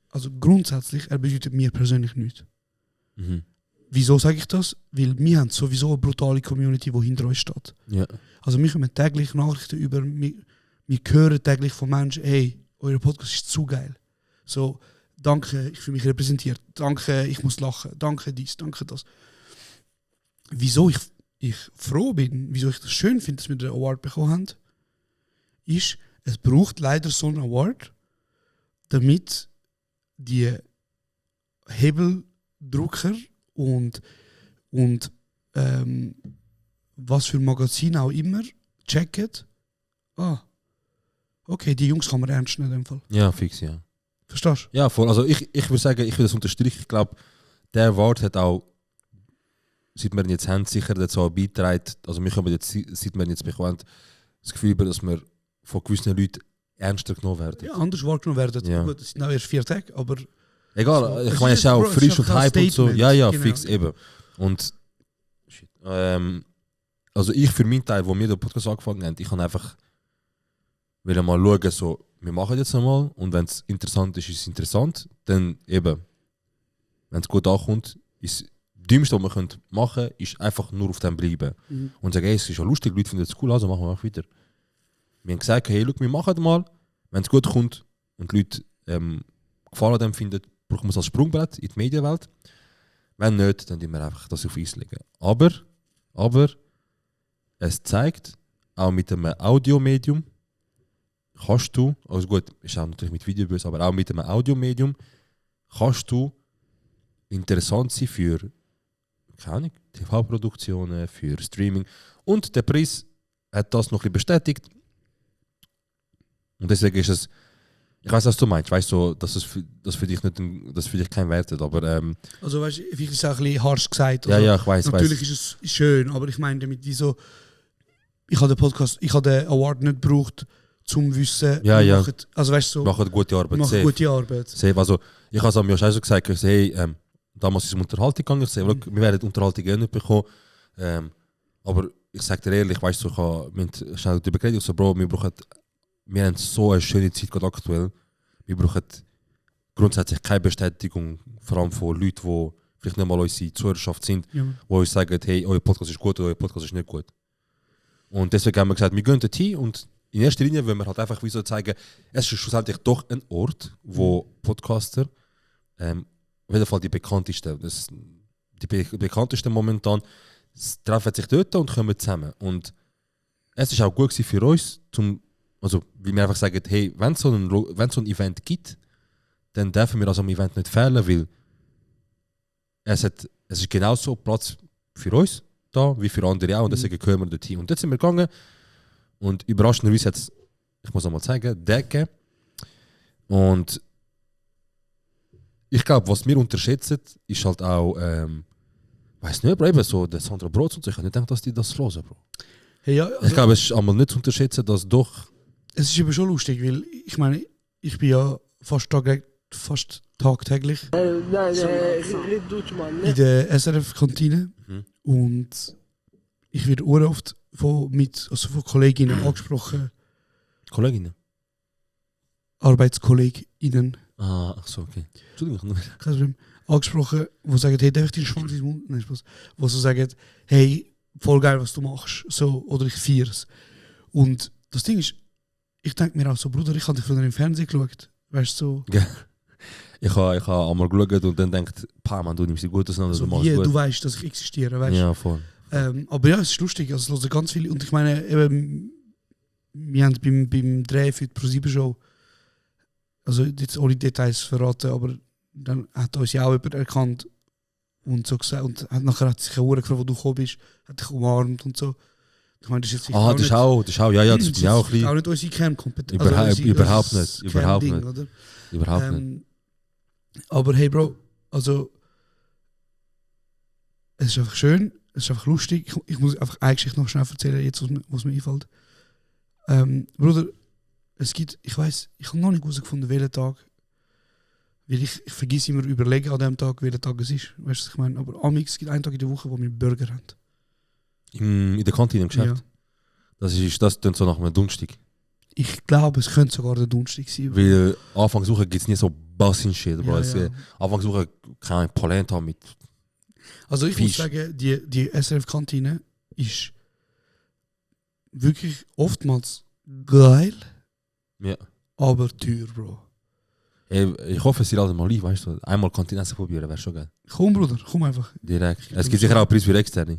also grundsätzlich, er bedeutet mir persönlich nichts. Mhm. Wieso sage ich das? Weil wir haben sowieso eine brutale Community, die hinter uns steht. Ja. Also wir kommen täglich Nachrichten über, wir hören täglich von Menschen, hey, euer Podcast ist zu geil. So, danke, ich fühle mich repräsentiert, danke, ich muss lachen, danke dies, danke das. Wieso ich froh bin, wieso ich das schön finde, dass wir den Award bekommen haben, ist, es braucht leider so einen Award, damit die Hebeldrucker und was für Magazine auch immer checken, okay, die Jungs kann man ernst nehmen in dem Fall. Ja, fix, ja. Verstehst du? Ja, voll. Also ich würde sagen, ich will das unterstreichen. Ich glaube, der Award hat auch, seit wir ihn jetzt haben, sicher dazu auch beigetragen. Also wir haben jetzt, seit wir ihn jetzt bekommen, das Gefühl, dass wir von gewissen Leuten ernster genommen werden. Ja, anders wahrgenommen werden. Ja. Gut, es sind auch erst 4 Tage, aber Egal, so, ich es meine, ist es ist auch Bro, es frisch ist und einfach ein Hype und so. Statement. Ja, Genau. fix, eben. Und also ich für meinen Teil, wo wir den Podcast angefangen haben, ich kann einfach wieder mal schauen, so, wir machen jetzt einmal und wenn es interessant ist, ist es interessant. Dann eben, wenn es gut ankommt, ist das Dümmste, was wir machen können, ist einfach nur auf dem bleiben. Und sagen, hey, es ist ja lustig, die Leute finden es cool, also machen wir auch weiter. Wir haben gesagt, hey, look, wir machen mal, wenn es gut kommt und die Leute Gefallen dem finden, brauchen wir es als Sprungbrett in die Medienwelt. Wenn nicht, dann tun wir einfach das auf Eis legen. Aber es zeigt, auch mit einem Audiomedium kannst du, also gut, ist auch natürlich mit Videobus, aber auch mit einem Audiomedium kannst du interessant sein für, keine Ahnung, TV-Produktionen, für Streaming. Und der Preis hat das noch ein bisschen bestätigt. Und deswegen ist es, ich weiß, was du meinst, weißt du, dass das für dich keinen Wert hat, aber also weißt du, vielleicht ist es auch ein bisschen harsch gesagt. ja, Also, ja, ich weiß. natürlich ist es schön, aber ich meine damit so, ich habe den Award nicht gebraucht, zum Wissen, Ja, ja. Also weißt du, so, machen gute Arbeit. machen safe. gute Arbeit. Safe. Also, ich habe es am Josh auch so gesagt, ich sage, hey, damals ist es um Unterhaltung gegangen, ich sage, wir werden Unterhaltung eh nicht bekommen. Aber ich sage dir ehrlich, weißt du, ich habe schnell darüber geredet, ich so, Bro, wir haben so eine schöne Zeit gerade aktuell. Wir brauchen grundsätzlich keine Bestätigung, vor allem von Leuten, die vielleicht nicht mal unsere Zuhörerschaft sind, Ja. die uns sagen, hey, euer Podcast ist gut oder euer Podcast ist nicht gut. Und deswegen haben wir gesagt, wir gehen dorthin und in erster Linie wollen wir halt einfach wie so zeigen, es ist schlussendlich doch ein Ort, wo Podcaster, auf jeden Fall die bekanntesten, bekanntesten momentan, treffen sich dort und kommen zusammen. Und es war auch gut für uns, also wie wir einfach sagen, hey, wenn es so ein Event gibt, dann dürfen wir also am Event nicht fehlen, weil es ist genauso Platz für uns da, wie für andere auch, und deswegen gehören wir dorthin. Und jetzt sind wir gegangen und überraschenderweise hat es, ich muss einmal zeigen, Decke. Und ich glaube, was wir unterschätzen, ist halt auch, weiß nicht, Bro, eben so der Sandra Brotz und so, ich habe nicht gedacht, dass die das hören, Bro. Hey, ja, also, Ich glaube, es ist einmal nicht zu unterschätzen, dass doch. es ist eben schon lustig, weil ich meine, ich bin ja fast tagtäglich in der SRF-Kantine Mhm. und ich werde auch oft von Kolleginnen angesprochen, Kolleginnen? ArbeitskollegInnen, Ach so, okay. Entschuldigung. kein Problem, angesprochen, die sagen, hey, darf ich dir Schwanz in den Mund? Nein, Spaß. Die so sagen, hey, voll geil, was du machst, so, oder ich feiere es. Und das Ding ist, ich denke mir auch so, Bruder, ich habe dich früher im Fernsehen geschaut, weißt du, so. Ich habe einmal geschaut und dann denkt, man, du nimmst sie gut auseinander, So du machst wie gut. du weißt, dass ich existiere, weißt Ja, voll. aber ja, es ist lustig, also es hören ganz viele. Und ich meine, eben, wir haben beim Dreh für die ProSieben-Show, also jetzt ohne Details verraten, aber dann hat uns ja auch jemand erkannt und so gesagt, und hat sich auch gefragt, wo du gekommen bist, hat dich umarmt und so. Ich meine, das ist jetzt Das ist auch, ja, das bin ich auch ein auch bisschen. nicht unsere Kernkompetenz. Überhaupt nicht. Kernding, oder? Überhaupt nicht. Aber hey Bro, also es ist einfach schön, es ist einfach lustig. Ich muss einfach eine Geschichte noch schnell erzählen, jetzt was mir einfällt. Bruder, es gibt, ich weiß, ich habe noch nicht herausgefunden, welchen Tag. Weil ich vergesse immer überlegen an dem Tag, welcher Tag es ist. Weißt du, was ich meine? Aber amix, es gibt einen Tag in der Woche, wo wir Burger haben. In der Kantine im Geschäft? Ja. Das klingt so nach einem Donnerstag. Ich glaube, es könnte sogar der Donnerstag sein. Weil Anfangswoche gibt es nicht so Bassin-Shit. Ja, Ja, ja. Anfangswoche keine Polenta mit. Also ich Fisch. muss sagen, die SRF-Kantine ist wirklich oftmals geil, Ja. aber teuer, Bro. Ich hoffe, es ist alles mal live, weißt du. Einmal Kantine essen probieren, wäre schon geil. Komm, Bruder, komm einfach. Direkt. Es gibt sicher auch einen Preis für Externe.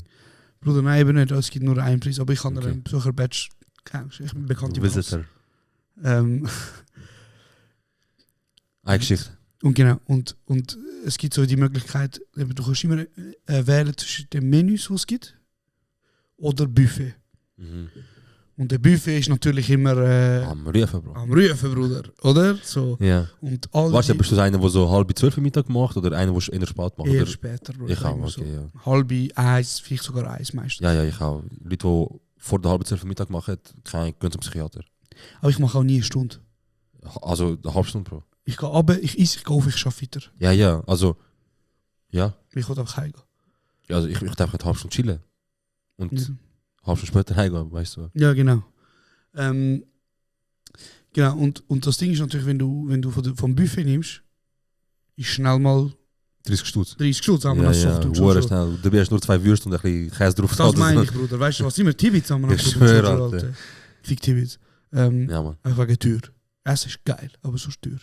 Bruder, nein, eben nicht. Es gibt nur einen Preis, aber ich kann Okay. einen Besucher Badge. Ich bin bekannt über alles. Visitor. Ähm, Eine Geschichte. und genau, und es gibt so die Möglichkeit, eben, du kannst immer wählen zwischen den Menüs, die es gibt, oder Buffet. Mhm. Und der Buffet ist natürlich immer Am Rufen, Bro. am Rufen, Bruder, oder? So. Ja. Und all Weißt du, die- bist du einer, der so 11:30 am Mittag macht oder einer, der eher spät macht? eher Oder? später, Bruder. Ich auch, sagen wir okay, ja. Halbe, eins, vielleicht sogar eins meistens. Ja, ich auch. Leute, die vor der 11:30 am Mittag machen, gehen zum Psychiater. Aber ich mache auch nie eine Stunde. Also eine halbe Stunde, Bro. Ich gehe runter, ich esse, ich gehe auf, ich arbeite weiter. Ja, also... Ja. Ich will einfach heimgehen. Also ich darf eine halbe Stunde chillen. Und Ja. eine halbe Stunde später heimgehen, weißt du. Ja, genau. Genau, und das Ding ist natürlich, wenn du vom Buffet nimmst, ist schnell mal 30 Stutz. 30 Stutz, haben wir Ja, das ja, Soft und hure so. schnell. Du hast nur 2 Würste und ein bisschen Käse drauf. Das meine ich, Bruder. Weißt du, was immer Tibits haben wir Ich noch schwöre, so, Alter. Fick Tibits. Ja, Mann. Einfach wegen teuer. Es ist geil, aber so teuer.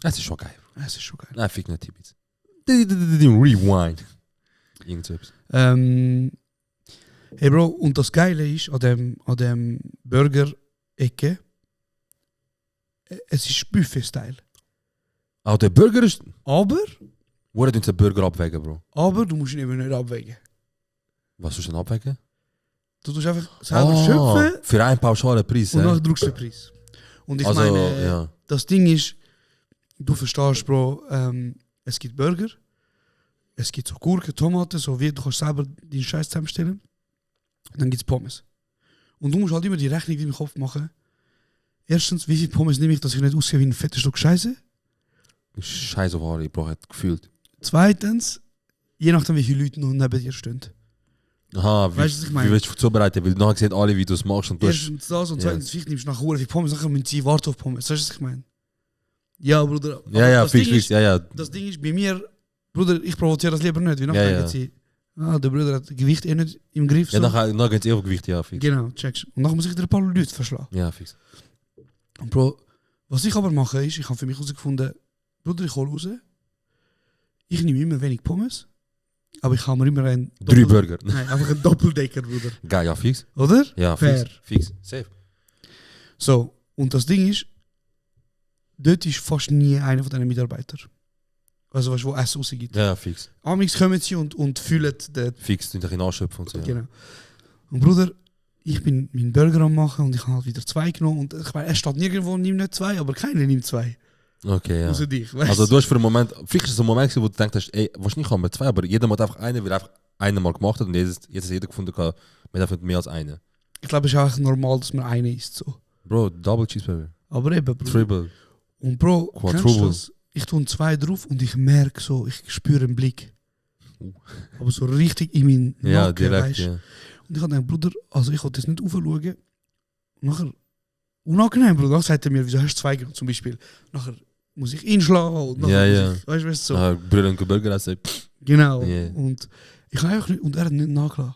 Es ist schon geil. Es ist schon geil. Nein, fick nicht Tibits. Rewind. Irgend so etwas. Hey Bro, und das Geile ist an dem Burger-Ecke, es ist Buffet-Style. Auch der Burger ist... Aber Wo tun sie den Burger abwägen, Bro? du musst ihn eben nicht abwägen. Was sollst du denn abwägen? Du tust einfach selber schöpfen Für einen pauschalen Preis, und hä? dann drückst du den Preis. Und ich Also, meine, ja. das Ding ist, du verstehst, Bro, es gibt Burger, es gibt so Gurken, Tomaten, so wie du kannst selber deinen Scheiß zusammenstellen. Und dann gibt es Pommes. Und du musst halt immer die Rechnung in deinem Kopf machen. Erstens, wie viel Pommes nehme ich, dass ich nicht aussehe wie ein fettes Stück Scheiße? Scheiße auf Haare, ich brauche es gefühlt. Zweitens, je nachdem, wie viele Leute noch neben dir stehen. Aha, Weißt du, was ich meine? wie willst du zubereiten? Weil nachher sehen alle, wie du es machst und du hast... Erstens das und Ja. zweitens, vielleicht nimmst du nachher viel Pommes, nachher müssen sie warten auf Pommes. Weißt du, was ich meine? Ja, Bruder. aber Ja, das fix, Ding fix, ist, ja. das Ding ist bei mir, Bruder, ich provoziere das lieber nicht. Wie nachher Ja, denken ja. sie, der Bruder hat Gewicht eh nicht im Griff. Ja, So. nachher geht es eh auf Gewicht, ja, fix. Genau, checkst. Und dann muss ich dir ein paar Leute verschlagen. Ja, fix. Und Bro, was ich aber mache, ist, ich habe für mich herausgefunden, Bruder, ich hole raus. Ich nehme immer wenig Pommes, aber ich habe mir immer einen... 3 Burger. Nein, einfach einen Doppeldecker, Bruder. Geil, ja, fix. Oder? Ja, Fair. fix. Safe. So, und das Ding ist, dort ist fast nie einer von diesen Mitarbeitern. Also, weißt du, wo Essen rausgibt. Ja, fix. Amix kommen sie und fühlen den... Fix, du dich nachschöpfen und so. Ja. Genau. Und Bruder, ich bin meinen Burger am machen und ich habe halt wieder 2 genommen. Und ich meine, er steht nirgendwo, nimm nicht 2, aber keiner nimmt 2. Okay, ja. Außer dich, weißt Also du hast für einen Moment, vielleicht ist es so ein Moment, gewesen, wo du denkst, ey, wahrscheinlich haben wir 2, aber jeder hat einfach einen, weil er einfach einen mal gemacht hat und jetzt hat jeder gefunden, man darf nicht mehr als einen. Ich glaube, es ist auch normal, dass man eine isst. So. Bro, Double Cheeseburger. Aber eben, Bruder. Triple. Und Bro, Quadruple. kennst du das? Ich tue 2 drauf und ich merke so, ich spüre einen Blick. Aber so richtig in meinen Ja, Nacken, direkt, weißt? ja. Und ich habe gedacht, Bruder, also ich wollte jetzt nicht aufschauen. Und nachher, unangenehm, Bruder, dann sagt er mir, wieso hast du 2 genommen, zum Beispiel. Nachher muss ich ihn schlagen und nachher Ja, muss ja. ich, weißt du, so. Ah, Brüder und Burger essen. Genau. Ja. Und ich habe einfach nicht, und er hat nicht nachgelassen.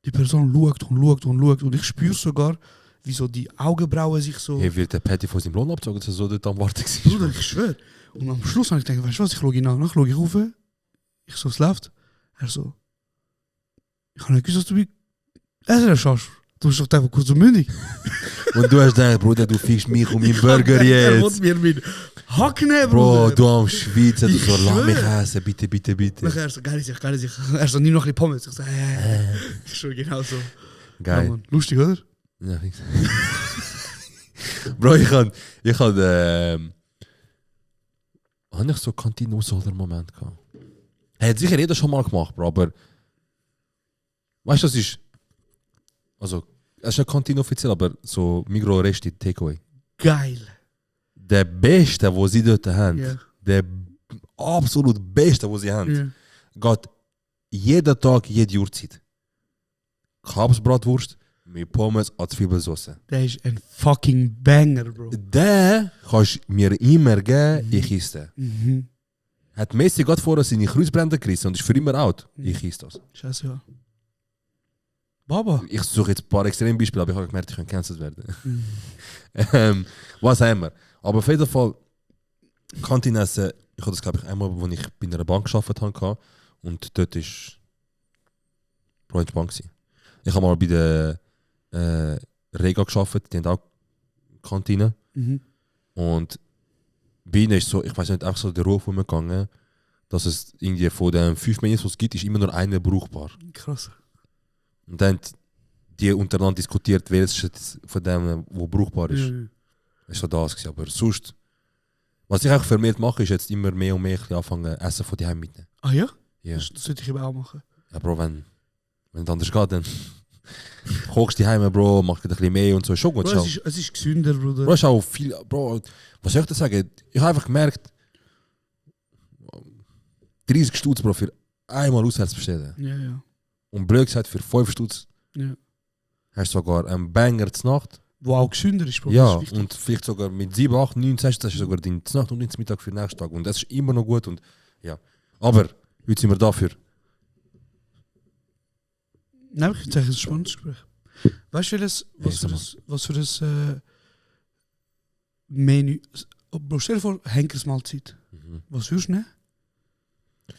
Die Person schaut und schaut und schaut und ich spüre sogar, wie so die Augenbrauen sich so... Hey, wird der Patty von seinem Lohn abgezogen, dass er so dort am Warten war? Bruder, ich schwöre. Und am Schluss habe ich gedacht, weißt du was, ich schaue ihn an, schaue ich rauf, ich so, es läuft. Er so, ich habe nicht gewusst, dass du bei Essen schaust. Du bist doch einfach kurz und mündig. Und du hast gedacht, Bruder, du fickst mich um meinen Burger Er jetzt. will mir mit Hack nehmen, Bro, Bruder. du am Schweizer, du Ich so, lass mich schwöre. essen, bitte, bitte, bitte. Nachher er so, geil sich. Er so, nimm noch ein bisschen Pommes. Ich so, Ich schwöre, genau so. Ja, Geil. Mann. Lustig, oder? Ja, fix. Bro, ich kann habe ich so Kantine-Ausholder-Moment gehabt. Hat sicher jeder schon mal gemacht, Bro, aber weißt du, das ist. Also, es ist nicht Kantine offiziell, aber so Migros-Resti Takeaway. Geil. Der Beste, den sie dort haben, Ja. der absolut Beste, den sie haben, Ja. geht jeden Tag, jede Uhrzeit. Kabsbratwurst mit Pommes als Zwiebelsauce. Der ist ein fucking Banger, Bro. Den kannst du mir immer geben, ich esse den. Mhm. Hat Messi gerade vorher seine Kreuzbränder gerissen und ist für immer out. Ich esse das. Scheiße, ja. Baba. Ich suche jetzt ein paar Extrembeispiele, aber ich habe gemerkt, ich kann gecancelt werden. Mhm. Was haben wir? Aber auf jeden Fall, Kantine essen, ich habe das glaube ich einmal, als ich bei einer Bank gearbeitet habe und dort ist Freund Bank gewesen. Ich habe mal bei der Rega gearbeitet, die haben auch Kantine. Mhm. Und bei ihnen ist so, ich weiß nicht, einfach so der Ruf umgegangen, dass es irgendwie von den 5 Menüs, die es gibt, ist immer nur eine brauchbar. Krass. Und dann die untereinander diskutiert, welches jetzt von dem, wo brauchbar ist. Ja. Ist so das gewesen. Aber sonst, was ich auch vermehrt mache, ist jetzt immer mehr und mehr ein bisschen anfangen, Essen von die Heim mitnehmen. Ah ja? Ja. Das sollte ich eben auch machen. Ja, Bro, wenn es anders geht, dann kochst du die Heim, Bro, mach ein bisschen mehr und so. Ist schon gut. Bro, es ist gesünder, Bruder. Bro, ist auch viel, Bro, was soll ich dir sagen? Ich habe einfach gemerkt, 30 Stutz, Bro, für einmal auswärts bestellen. Ja, ja. Und blöd gesagt, für 5 Stutz Ja. hast du sogar einen Banger zur Nacht. Wo auch gesünder ist, Bro. Ja, Das ist wichtig. und vielleicht sogar mit 7, 8, 9, 10 hast du sogar den Nacht und den Mittag für den nächsten Tag. Und das ist immer noch gut. Und, ja. Aber heute sind wir dafür. Nein, ich würde sagen, es ist ein spannendes Gespräch. Weißt du, was für das Menü. Bro, stell dir vor, Henkersmahlzeit. Was würdest du nehmen?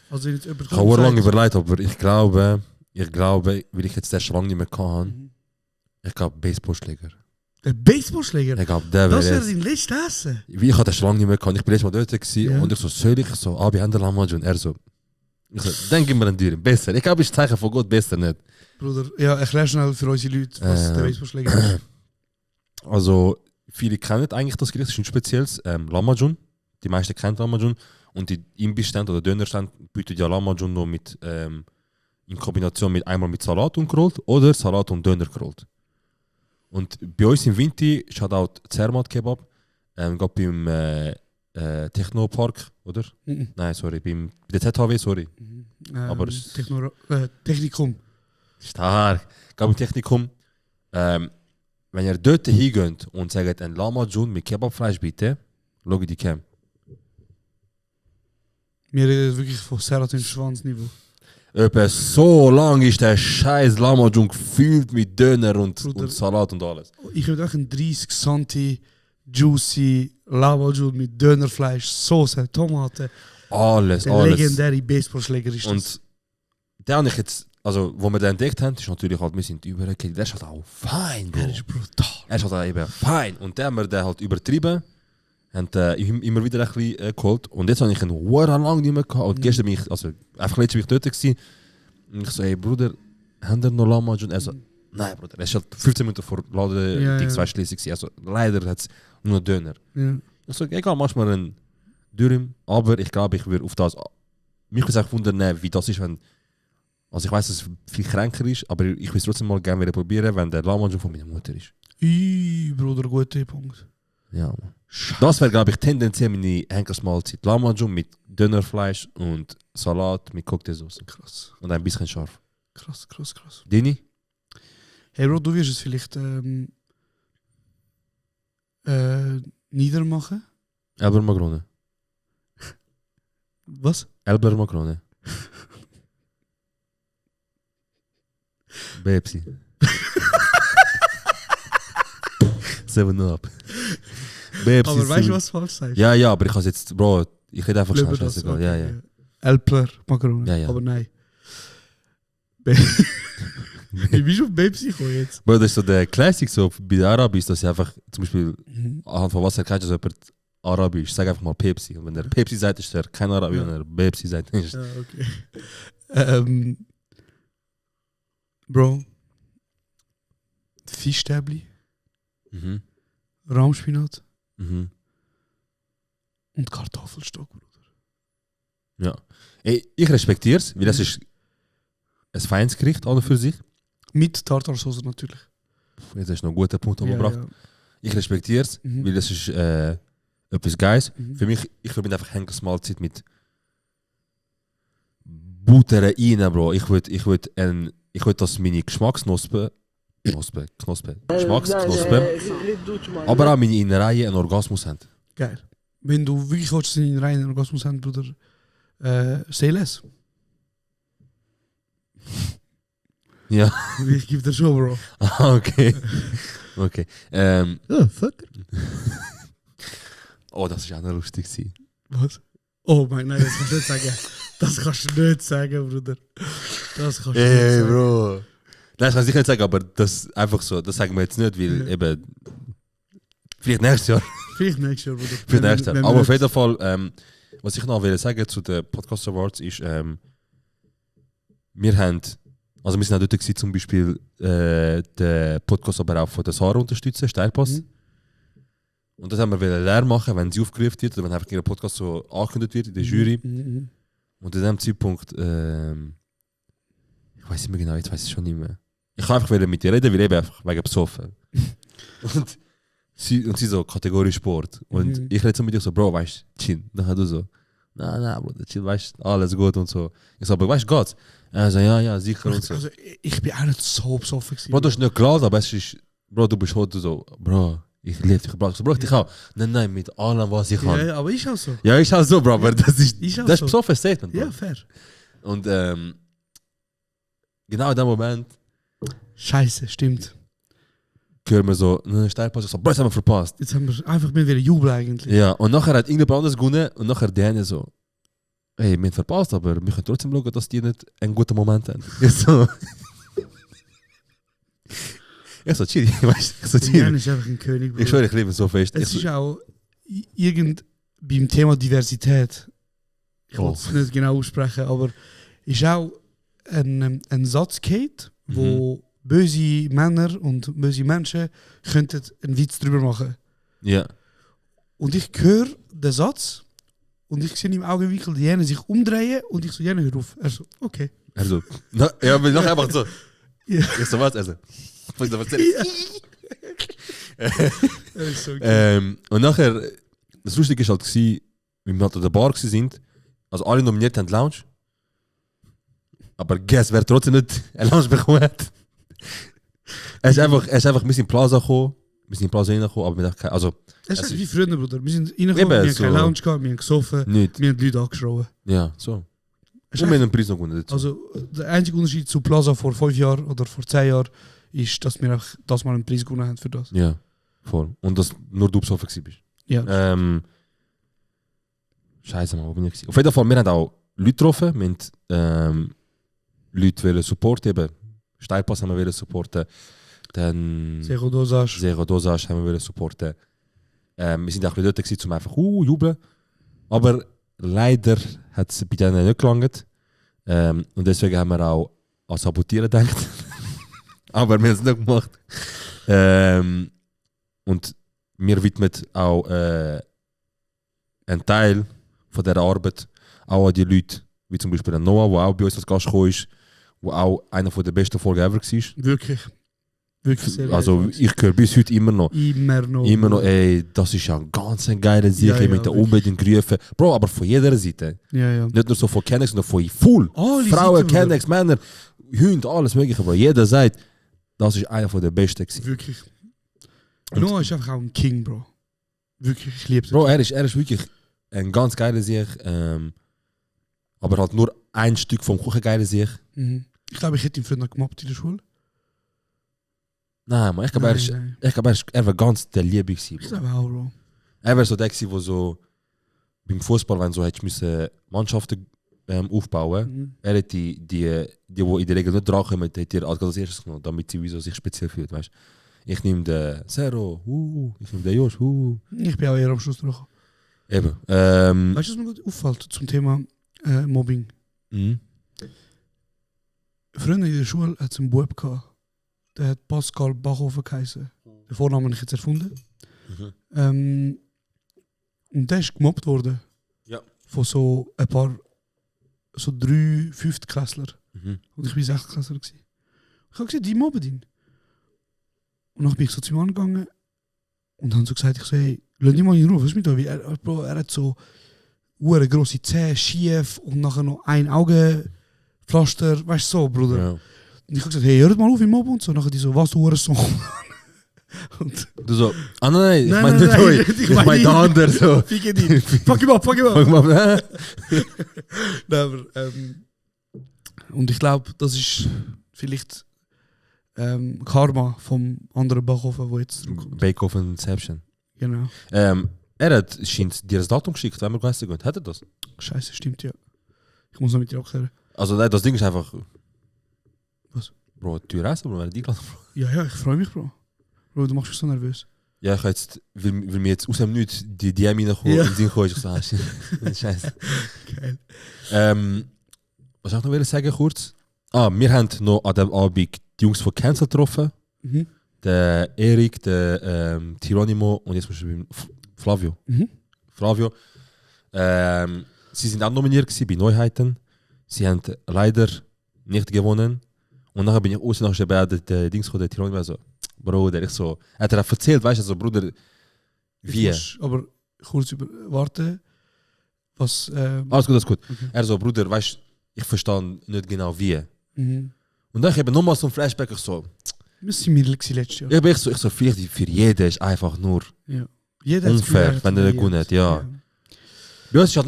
Also jetzt Ich habe auch lange überlegt, aber ich glaube, weil ich jetzt den Schwang nicht mehr hatte, ich glaube Baseballschläger. Der Baseballschläger? Ich glaube, der Das wäre wäre jetzt... dein letztes Essen. Wie ich hatte den Schwang nicht mehr gehabt. Ich bin letztes Mal dort gewesen, Ja. und ich so, soll ich so, wir haben den Lamage und er so. Ich so, dann gib mir einen Dürren, besser. Ich glaube, ich Zeichen von Gott, besser nicht. Bruder, ja, erklär schnell für unsere Leute, was der Baseballschläger ist. Also, viele kennen eigentlich das Gericht, das ist ein spezielles Lamajun. Die meisten kennen Lamajun. Und die Imbissstände oder Dönerstände bieten ja Lamajun noch mit, in Kombination mit einmal mit Salat und gerollt oder Salat und Döner gerollt. Und bei uns im Winter schaut auch Zermatt Kebab, gerade beim Technopark, oder? Mhm. Nein, sorry, bei der ZHW, sorry. Aber es- Technikum. Stark. Gerade beim Technikum. Wenn ihr dort hingeht und sagt, ein Lamajun mit Kebabfleisch bitte, schau die Cam. Wir reden wirklich von Seratin Schwanzniveau. Etwa so lang ist der scheiß Lamajun gefüllt mit Döner und Salat und alles. Ich würde auch einen 30 Santi juicy Lavajul mit Dönerfleisch, Soße, Tomaten. Alles, Der alles. legendäre Baseballschläger ist das. Und den habe ich jetzt, also wo wir den entdeckt haben, ist natürlich halt, wir sind übergekommen, der ist halt auch fein, Bro. Der ist brutal. Er ist halt auch eben fein. Und dann haben wir den halt übertrieben, haben immer wieder ein bisschen geholt. Und jetzt habe ich ihn lang nicht mehr gehabt. Und gestern bin ich, also einfach letztes bin ich dort gewesen. Und ich so, hey Bruder, haben wir noch Lamage? Und er so, nein Bruder, er ist halt 15 Minuten vor Laden Ja, Dings ja. Schließung gewesen. Also leider hat es nur Döner. Ja. Ich so, egal, mach mal einen Dürüm. Aber ich glaube, ich würde auf das, mich würde es auch wundern, wie das ist, wenn, also ich weiß, dass es viel kränker ist, aber ich will es trotzdem mal gerne wieder probieren, wenn der Lamage von meiner Mutter ist. Bruder, guter Punkt. Ja, Mann. Das wäre, glaube ich, tendenziell meine Henkersmahlzeit. Lamajun mit Dönerfleisch und Salat mit Cocktailsauce. Krass. Und ein bisschen scharf. Krass. Dini? Hey Bro, du wirst es vielleicht niedermachen. Elber Makrone. Was? Elber Makrone. Pepsi. 7 Up. Pepsi. Aber weißt du, 7. was du falsch sagst? Ja, aber ich kann jetzt, Bro, ich hätte einfach Lieber schnell das, scheißegal. okay, Ja. Elpler Macaroni. Ja, ja. Aber nein. Wie bist du auf Pepsi gekommen jetzt? Bro, das ist so der Classic so bei der Arabisch, dass sie einfach zum Beispiel anhand von was erkennst du, dass jemand Arabisch, sag einfach mal Pepsi. Und wenn er Pepsi sagt, ist er kein Arabi, Ja. wenn er Pepsi sagt, ist Ja, okay. Bro. Fischstäbli, Rahmspinat Mhm. und Kartoffelstock, Bruder. Ja. Ey, ich respektiere es, weil das ist ein feines Gericht an und für sich. Mit Tartarsauce natürlich. Jetzt hast du noch einen guten Punkt angebracht. Ja. Ich respektiere es, Mhm. weil das ist etwas Geiles. Mhm. Für mich, ich verbinde einfach Henkersmahlzeit mit Butter rein, Bro. Ich würde das meine Geschmacksknospen, Geschmacksknospen, aber auch meine Innereien einen Orgasmus haben. Geil. Wenn du wirklich willst, dass in reinen Orgasmus haben, Bruder, say less. Ja. Ich gebe dir schon, Bro. Ah, okay. Okay. Fuck. Oh, das ist auch noch lustig gewesen. Was? Oh mein, nein, das kannst du nicht sagen. Das kannst du nicht sagen, Bruder. Das kannst du nicht Hey, sagen. Bro. Nein, das kann ich nicht sagen, aber das einfach so, das sagen wir jetzt nicht, weil Ja. eben. Vielleicht nächstes Jahr. Vielleicht nächstes Jahr, Bruder. Vielleicht nächstes Jahr. Wenn Aber wir- auf jeden Fall, was ich noch will sagen zu den Podcast Awards ist, wir haben, also wir sind auch dort gewesen, zum Beispiel den Podcast aber auch von der Sarah unterstützen, Steilpass. Mhm. Und das haben wir leer machen, wenn sie aufgerufen wird oder wenn einfach ihr Podcast so angekündigt wird in der Jury. Mhm. Und in dem Zeitpunkt, ich weiß nicht mehr genau, jetzt weiß ich schon nicht mehr. Ich kann einfach wieder mit ihr reden, weil eben einfach wegen Besoffen. und sie so, Kategorie Sport. Und Mhm. ich rede so mit ihr so, Bro, weißt du, chill. Dann hat du so, nein, Bro, chill, weißt du, alles gut und so. Ich so, aber weißt du, geht's? Er so, ja, sicher und so. Also, ich bin auch nicht so besoffen gewesen. Bro, du hast nicht geladen, aber es ist, Bro, du bist heute so, Bro, ich liebe dich, Bro. Ich so, Bro, ich auch. Nein, mit allem, was ich kann. Ja, aber ist auch so. Ja, ich auch so, Bro, aber das ist Ist auch das ist so. besoffen Statement, Bro. Ja, fair. Und genau in dem Moment Scheiße, stimmt. hören wir so, Steilpass, ich so, Bro, das haben wir verpasst. Jetzt haben wir einfach mehr wieder jubeln eigentlich. Ja, und nachher hat irgendjemand anderes gewonnen und nachher der eine so, hey, wir haben verpasst, aber wir können trotzdem schauen, dass die nicht einen guten Moment haben. Ich so, chill, weißt du, ich so, Jan chill. ist einfach ein König, Bro. Ich schwöre, ich liebe ihn so fest. Ich Es so, ist auch beim Thema Diversität, ich Oh. will es nicht genau aussprechen, aber ist auch ein Satz geht, wo böse Männer und böse Menschen könnten einen Witz drüber machen. ja, Und ich höre den Satz und ich sehe im Augenwinkel die Jene sich umdrehen und ich so, Jene, hör auf. Er so, okay. also, ja, aber nachher einfach so. Ja. Ich so, was? Also, was soll ich da erzählen? Er ist so okay. Und nachher, das Lustige ist halt, gewesen, wie wir halt an der Bar sind, also alle nominiert haben Lounge. Aber guess, wer trotzdem nicht eine Lounge bekommen hat. Er ist einfach, wir sind in Plaza gekommen, wir sind in Plaza reingekommen, aber wir dachten, also, Es es ist ist- wie früher, Bruder. Wir sind reingekommen, Eben, wir haben so. keine Lounge gehabt, wir haben gesoffen, nicht. wir haben die Leute angeschrien. Ja, so. Es ist Und wir haben einen Preis noch gewonnen dazu. Also der einzige Unterschied zu Plaza vor 5 Jahren oder vor 10 Jahren ist, dass wir auch das mal einen Preis gewonnen haben für das. Ja, voll. Und dass nur du besoffen gewesen bist. Ja. Scheiße, Mann, wo bin ich gewesen? Auf jeden Fall, wir haben auch Leute getroffen, wir haben Leute wollen supporten, eben Steilpass haben wir wollen supporten, dann Seco Dosage. Zero Dosage haben wir wollen supporten. Wir sind auch ein bisschen dort gewesen, um einfach jubeln. Aber leider hat es bei denen nicht gelangt. Und deswegen haben wir auch an Sabotieren gedacht. Aber wir haben es nicht gemacht. Und wir widmen auch einen Teil von dieser Arbeit auch an die Leute, wie zum Beispiel an Noah, der auch bei uns als Gast gekommen ist, der auch einer der besten Folgen ever war. Wirklich. Wirklich sehr Also geil. ich höre bis heute immer noch. Immer noch. Immer noch, ey, das ist ja ein ganz geile Sieg, Ja, ja, mit der wirklich. unbedingt gerufen. Bro, aber von jeder Seite. Ja, ja. Nicht nur so von Kennex, sondern von full. Alle Frauen, Seiten, Bruder. Kennex, Männer, Hunde, alles mögliche. Bro. Jeder sagt, das ist einer der besten gewesen. Wirklich. Und- Noah ist einfach auch ein King, Bro. Wirklich, ich liebe es. Bro, er ist wirklich ein ganz geiler Sieg. Aber halt nur ein Stück vom Kuchen geiler Sieg. Mhm. Ich glaube, ich hätte ihn früher noch gemobbt in der Schule. Nein, man, ich glaube, Nein. er war ganz der Liebe gewesen. Ich Bro. glaube auch, Bro. Er war so der gewesen, der so beim Fußball, wenn so hättest müssen Mannschaften aufbauen. Mhm. Er hat die in der Regel nicht drankommen, hat er als erstes genommen, damit sie wieso sich speziell fühlt, weißt. Ich nehme den Zero, ich nehme den Josh, Ich bin auch eher am Schluss dran. Eben. Weißt du, was mir gut auffällt zum Thema Mobbing? Mhm. Früher in der Schule hat es einen Bub gehabt, der hat Pascal Bachhofer geheißen. Den Vornamen habe ich jetzt erfunden. Mhm. Und der ist gemobbt worden. Ja. Von so ein paar so 3 Fünftklässler. Mhm. Und ich war 6-Klässler. Ich habe gesehen, die mobben ihn. Und dann bin ich so zu ihm angegangen und habe so gesagt, ich so, hey, lass dich mal in Ruhe, was ist mit euch? Er hat so grosse Zähne, schief und nachher noch ein Augenpflaster, weißt du so, Bruder. Ja. Und ich habe gesagt, hey, hört mal auf, ihn mobben und so. Und nachher die so, was, du Hurensohn? Und Du so, nein, ich Nein, meine nein, nicht nein, euch. ich Ich meine meine ihn. den anderen so. Fick ihn. Fuck him up. Fuck mal, Nein, aber, und ich glaube, das ist vielleicht Karma vom anderen Backofen, der jetzt zurückkommt. Bake Off und Inception. Genau. Scheint dir das Datum geschickt, wenn wir gegessen gehen. Hat er das? Scheiße, stimmt, ja. Ich muss noch mit dir abklären. Also nein, das Ding ist einfach... Was? Bro, teuer essen, Bro, wenn die gelassen. Ja, ich freue mich, Bro. Bro, du machst mich so nervös. Ja, ich jetzt, will mir jetzt aus dem Nichts die DM reinkommen Ja. und Sinn kommen, ich so, shit. Scheiße. Geil. Was soll ich noch sagen kurz? Wir haben noch an dem Abend die Jungs von Cancel getroffen. Mhm. Der Erik, der Tironimo und jetzt muss ich beim Flavio. Mhm. Flavio. Sie sind auch nominiert gewesen bei Neuheiten. Sie haben leider nicht gewonnen. Und nachher bin ich aus nach der Dings von der Tironimo so, Bruder, ich so, hat er erzählt, weißt du, so, Bruder, wie? Aber kurz warten. Was. Alles gut. Okay. Er so, Bruder, weißt du, ich verstehe nicht genau wie. Mhm. Und dann habe ich nochmal so ein Flashback, ich so, Wir sind Mittel letztes Jahr. ich so, vielleicht für jeden ist einfach nur Jeder hat's unfair, Gefühl, wenn er nicht gewonnen hat, ja. Ja. Bei uns war es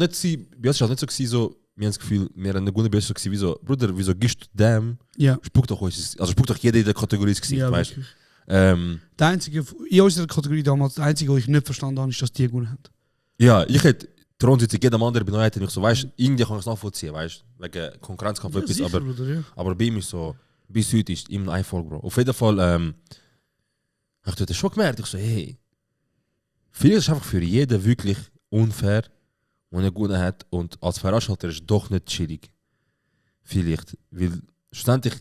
halt nicht so, gewesen, so, wir haben das Gefühl, wir haben nicht gewonnen, bei uns war es so, wie so, Bruder, wieso gibst du dem? Ja. Spuck doch uns, also spuck doch jeder in der Kategorie ins Gesicht, Ja, weißt du? wirklich. Der einzige, in unserer Kategorie damals, der einzige, was ich nicht verstanden habe, ist, dass die gewonnen haben. Ja, ich hätte Thronsitzung jedem anderen bei Neuheiten, ich so, weißt du, irgendwie kann ich es nachvollziehen, weißt du, wegen Konkurrenzkampf Ja, etwas, sicher, Bruder, ja. aber bei ihm ist so, bis heute ist immer ein Erfolg, Bro. Auf jeden Fall, habe ich dort schon gemerkt, ich so, hey, vielleicht ist einfach für jeden wirklich unfair, wenn er gewonnen hat und als Veranstalter ist es doch nicht chillig. Vielleicht, weil schlussendlich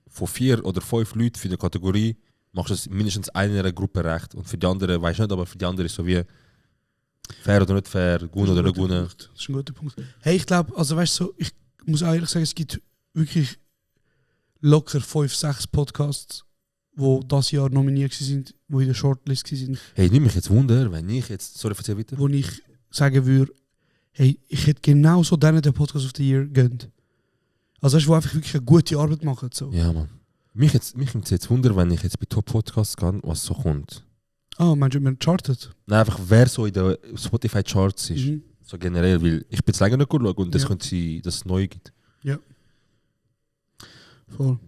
von 4 oder 5 Leuten für die Kategorie machst du es mindestens einer Gruppe recht und für die anderen, weiß ich nicht, aber für die anderen ist so wie fair oder nicht fair, gewonnen oder nicht gewonnen. Das ist ein guter Punkt. Hey, ich glaube, also weißt du, so, ich muss auch ehrlich sagen, es gibt wirklich locker 5, 6 Podcasts, die dieses Jahr nominiert sind, die in der Shortlist waren, Hey, nimm mich jetzt Wunder, wenn ich jetzt, sorry, erzähl weiter. wo ich sagen würde, hey, ich hätte genau so denen den Podcast of the Year gönnt. Also weißt du, wo einfach wirklich eine gute Arbeit machen. So. Ja, Mann. Mich nimmt jetzt Wunder, wenn ich jetzt bei Top Podcasts gehe, was so kommt. Ah, meinst du, man chartet? Nein, einfach wer so in den Spotify Charts ist. Mhm. So generell, weil ich bin jetzt länger nicht geschaut und das Ja. könnte sein, dass es neu gibt. Voll.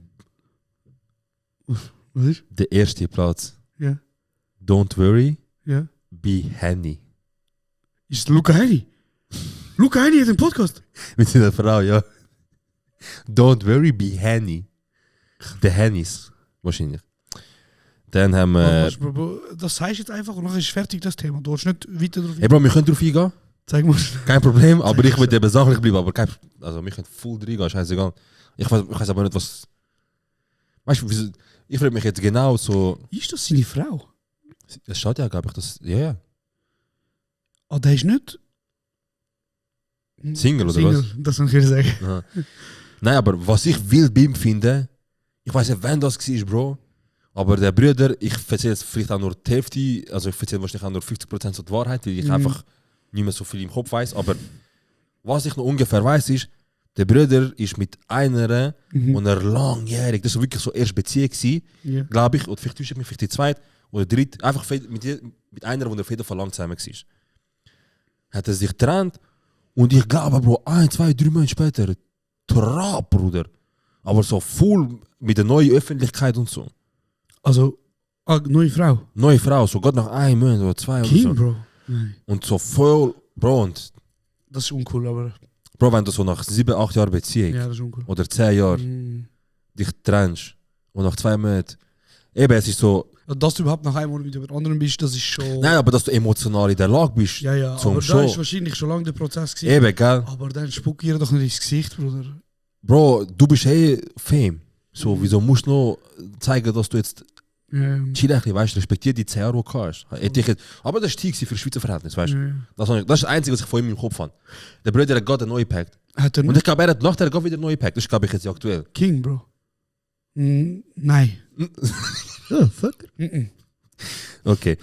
Was ist? Der erste Platz. Ja. Don't worry, Ja. be Henny. Ist es Luca Heini? Luca Heini hat einen Podcast. Mit seiner Frau, ja. Don't worry, be Henny. The Hennys, wahrscheinlich. Dann haben wir... Das sagst du jetzt einfach und dann ist fertig das Thema. Du willst nicht weiter drauf Hey Bro, wir können drauf eingehen. Zeig mal. Kein Problem, aber ich will eben sachlich bleiben. Aber also wir können voll reingehen, scheißegal. Ich weiß aber nicht, was... Weißt du, wieso... Ich frage mich jetzt genau so... Ist das seine Frau? Es steht ja, glaube ich, dass... Ja. Ah, der ist nicht... Single, oder Single, was? das kann ich sagen. Aha. Nein, aber was ich wild bei ihm finde, ich weiß nicht, wann das war, Bro, aber der Bruder, ich erzähle jetzt vielleicht auch nur die Hälfte, also ich erzähle wahrscheinlich auch nur 50% so die Wahrheit, weil ich einfach nicht mehr so viel im Kopf weiß, aber was ich noch ungefähr weiß ist, der Bruder ist mit einer, und er langjährig, das war wirklich so erste Beziehung gewesen, Ja. glaube ich, oder vielleicht mich vielleicht die zweite oder dritte, einfach mit einer, die auf jeden Fall lang zusammen war. Hat er sich getrennt und ich glaube, Bro, 1, 2, 3 Monate später, Trap, Bruder. Aber so voll mit der neuen Öffentlichkeit und so. Also, neue Frau. Neue Frau, so gerade nach 1 Monat oder 2 oder Kim, so. Bro. Nein. Und so voll, Bro, und Das ist uncool, aber... Bro, wenn du so nach 7, 8 Jahren Beziehung Ja, das ist uncool. oder 10 Jahren dich trennst und nach 2 Monaten, eben, es ist so, Dass du überhaupt nach einem Monat mit jemand anderem bist, das ist schon... nein, aber dass du emotional in der Lage bist, Ja, ja, zum aber Show. da ist wahrscheinlich schon lange der Prozess gewesen. Eben, gell? Aber dann spuck ihr doch nicht ins Gesicht, Bruder. Bro, du bist Fame. So, wieso musst du noch zeigen, dass du jetzt Ja, chill ein bisschen, weißt du, respektier die 10 Jahre, die du hast. Aber das war Tieg für Schweizer Verhältnis, weißt du. ja. Das ist das Einzige, was ich von ihm im Kopf habe. Der Bruder hat gerade einen neuen Pact. Hat er Und ich glaube, er hat nachher wieder neue Pack. Das ist, glaube ich, jetzt aktuell. King, Bro? Nein. Oh, fuck. Okay.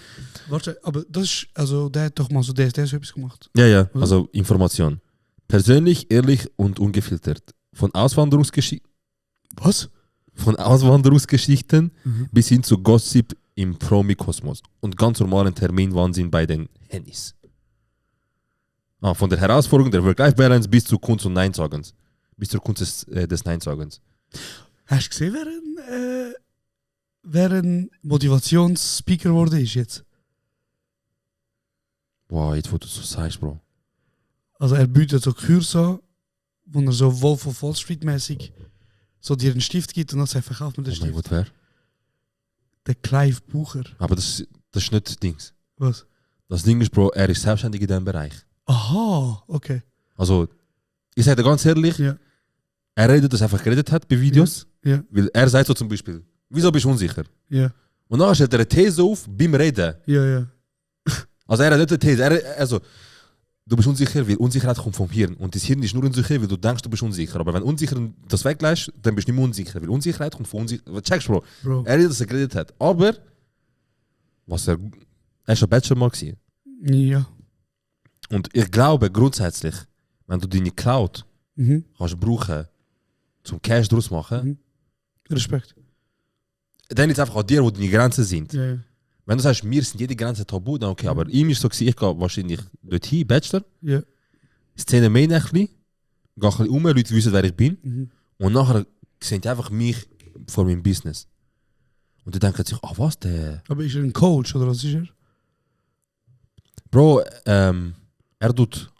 Warte, aber das ist, also der hat doch mal so DSDS etwas gemacht. Ja, Oder? also Information. Persönlich, ehrlich und ungefiltert. Von Auswanderungsgeschichten Was? bis hin zu Gossip im Promi-Kosmos und ganz normalen Terminwahnsinn bei den Hennys. Von der Herausforderung der Work-Life-Balance bis zur Kunst und Neinsagens. Bis zur Kunst des Neinsagens. Hast du gesehen, wer ein Motivationsspeaker geworden ist jetzt? Wow, jetzt wo du so sagst, Bro. Also er bietet so Kurs an, wo er so Wolf of Wall Street mäßig so dir einen Stift gibt und dann sagt, verkauft mit dem Oh mein Stift. Gott, wer? Der Clive Bucher. Aber das ist nicht das Ding. Was? Das Ding ist, Bro, er ist selbstständig in diesem Bereich. Aha, okay. Also, ich sage dir ganz ehrlich, Ja. er redet, dass er einfach geredet hat bei Videos. Ja. Weil er sagt so zum Beispiel, wieso bist du unsicher? Ja. Und dann stellt er eine These auf beim Reden. Ja. Also er hat nicht eine These. Also, du bist unsicher, weil Unsicherheit kommt vom Hirn. Und das Hirn ist nur unsicher, weil du denkst, du bist unsicher. Aber wenn unsicher das weglässt, dann bist du nicht mehr unsicher. Weil Unsicherheit kommt von Unsicherheit. Checkst du, Bro? Bro. Er redet, dass er geredet hat. Aber, er ist ein Bachelor mal gewesen. Ja. Und ich glaube grundsätzlich, wenn du deine Cloud kannst brauchen, zum Cash draus machen, Respekt. dann ist es einfach an dir, wo deine Grenzen sind. Ja. Wenn du sagst, mir sind jede Grenze tabu, dann okay, aber ihm ist so gewesen, ich gehe wahrscheinlich dorthin, Bachelor, Ja. Szene mehr ein bisschen, gehe ein bisschen um, Leute wissen, wer ich bin, und nachher sehen die einfach mich vor meinem Business. Und die denken sich, was der? Aber ist er ein Coach oder was ist er? Bro, er tut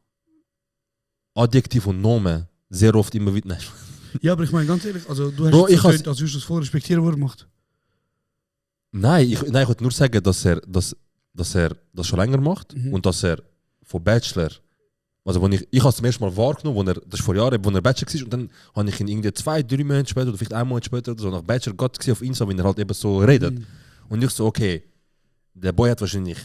Adjektiv und Nomen sehr oft immer wieder. Nein. Ja, aber ich meine ganz ehrlich, also du hast Bro, jetzt ich vertönt, als würdest du es voll respektieren, was er macht. Nein, ich wollte nur sagen, dass er das schon länger macht und dass er von Bachelor, also wenn ich habe es zum ersten Mal wahrgenommen, das ist vor Jahren, wo er Bachelor war und dann habe ich ihn irgendwie 2-3 Monate später oder vielleicht 1 Monat später oder so nach Bachelor Gott gesehen auf Insta, wenn er halt eben so redet. Und ich so, okay, der Boy hat wahrscheinlich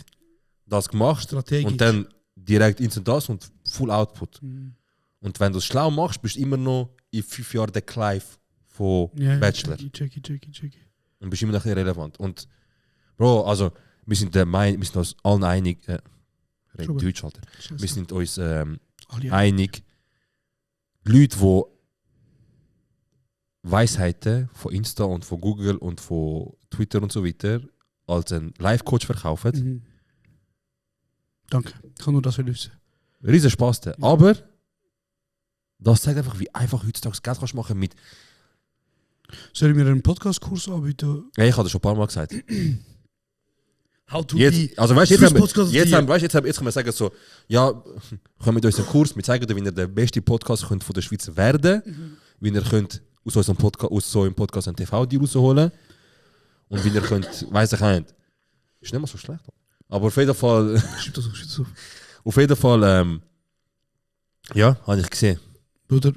das gemacht Strategisch. und dann direkt instant das und Full Output. Und wenn du es schlau machst, bist du immer noch in 5 Jahren der Clive von Bachelor. Checky. Und bist immer noch relevant. Und Bro, also wir sind uns allen einig, Schon gut. Deutsch, Alter. Wir sind uns Alle einig, Leute, die Weisheiten von Insta und von Google und von Twitter und so weiter als ein Life-Coach verkaufen, Danke. Ich kann nur das wissen. riesen Spaß. Aber das zeigt einfach, wie einfach heutzutage Geld kannst machen mit. Soll ich mir einen Podcast-Kurs anbieten? Ja, ich habe das schon ein paar Mal gesagt. How to Jetzt, also weißt, Swiss Podcast jetzt Tier. können wir sagen so, ja, kommt mit uns einen Kurs, wir zeigen dir, wie ihr der beste Podcast könnt von der Schweiz werden, wie ihr könnt aus so einem Podcast einen TV-Deal rausholen und wie ihr könnt, weiss ich nicht, ist nicht mal so schlecht. Aber auf jeden Fall, Schreib das auf. auf jeden Fall, ja, habe ich gesehen. Bruder,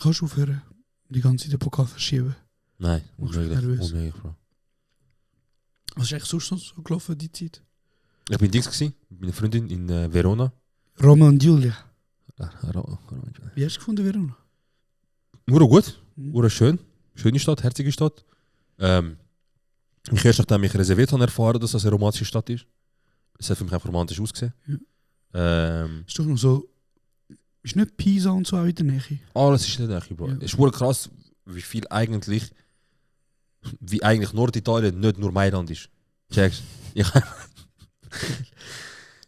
kannst du aufhören, die ganze Zeit den Pokal verschieben? Nein, Machst mich unmöglich, nervös. unmöglich, Bro. Was ist eigentlich sonst so gelaufen, die Zeit? Ich bin Dings gewesen, mit meiner Freundin in Verona. Roma und Julia. Wie hast du gefunden, Verona? Nur gut, nur schön. Schöne Stadt, herzige Stadt. Ich erst nachdem ich reserviert habe, erfahren, dass das eine romantische Stadt ist. Es hat für mich auch romantisch ausgesehen. Ist doch noch so. Ist nicht Pisa und so auch in der Nähe? Alles ist nicht echt, Bro. Ja. Es ist wohl krass, wie eigentlich Norditalien nicht nur Mailand ist. Checkst?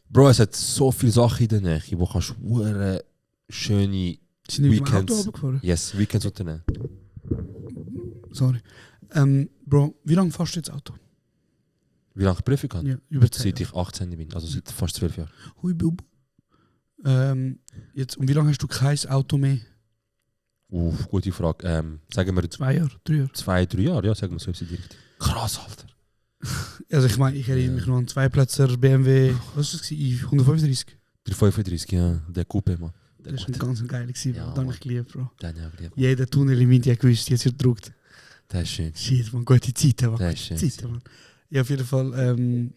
Bro, es hat so viele Sachen in der Nähe, wo kannst du schöne Sind wir mit dem Weekends. Auto runtergefahren? Weekends unternehmen. Sorry. Bro, wie lange fährst du jetzt Auto? Wie lange ich Prüfung habe? Ja, über 10 Seit ich 18 bin, also seit fast 12 Jahren. Hui, Bubu. Jetzt, und wie lange hast du kein Auto mehr? Gute Frage. Sagen wir 2 Jahre, 3 Jahre? 2-3 Jahre, ja, sagen wir so direkt. Krass, Alter. Also ich meine, ich erinnere mich noch an 2-Plätzer BMW, was war das? I135. 335, ja, der Coupe, Mann. Der Das war Gute. ganz geil, gewesen, Ja, Bro. Da habe Mann. ich geliebt, Bro. Den habe ich lieb. Jeder Tunnel im India gewusst, jetzt wird gedruckt. Der ist schön. Shit, man, gute Zeiten, man. Der ist schön. Zeiten, man. Ja, auf jeden Fall,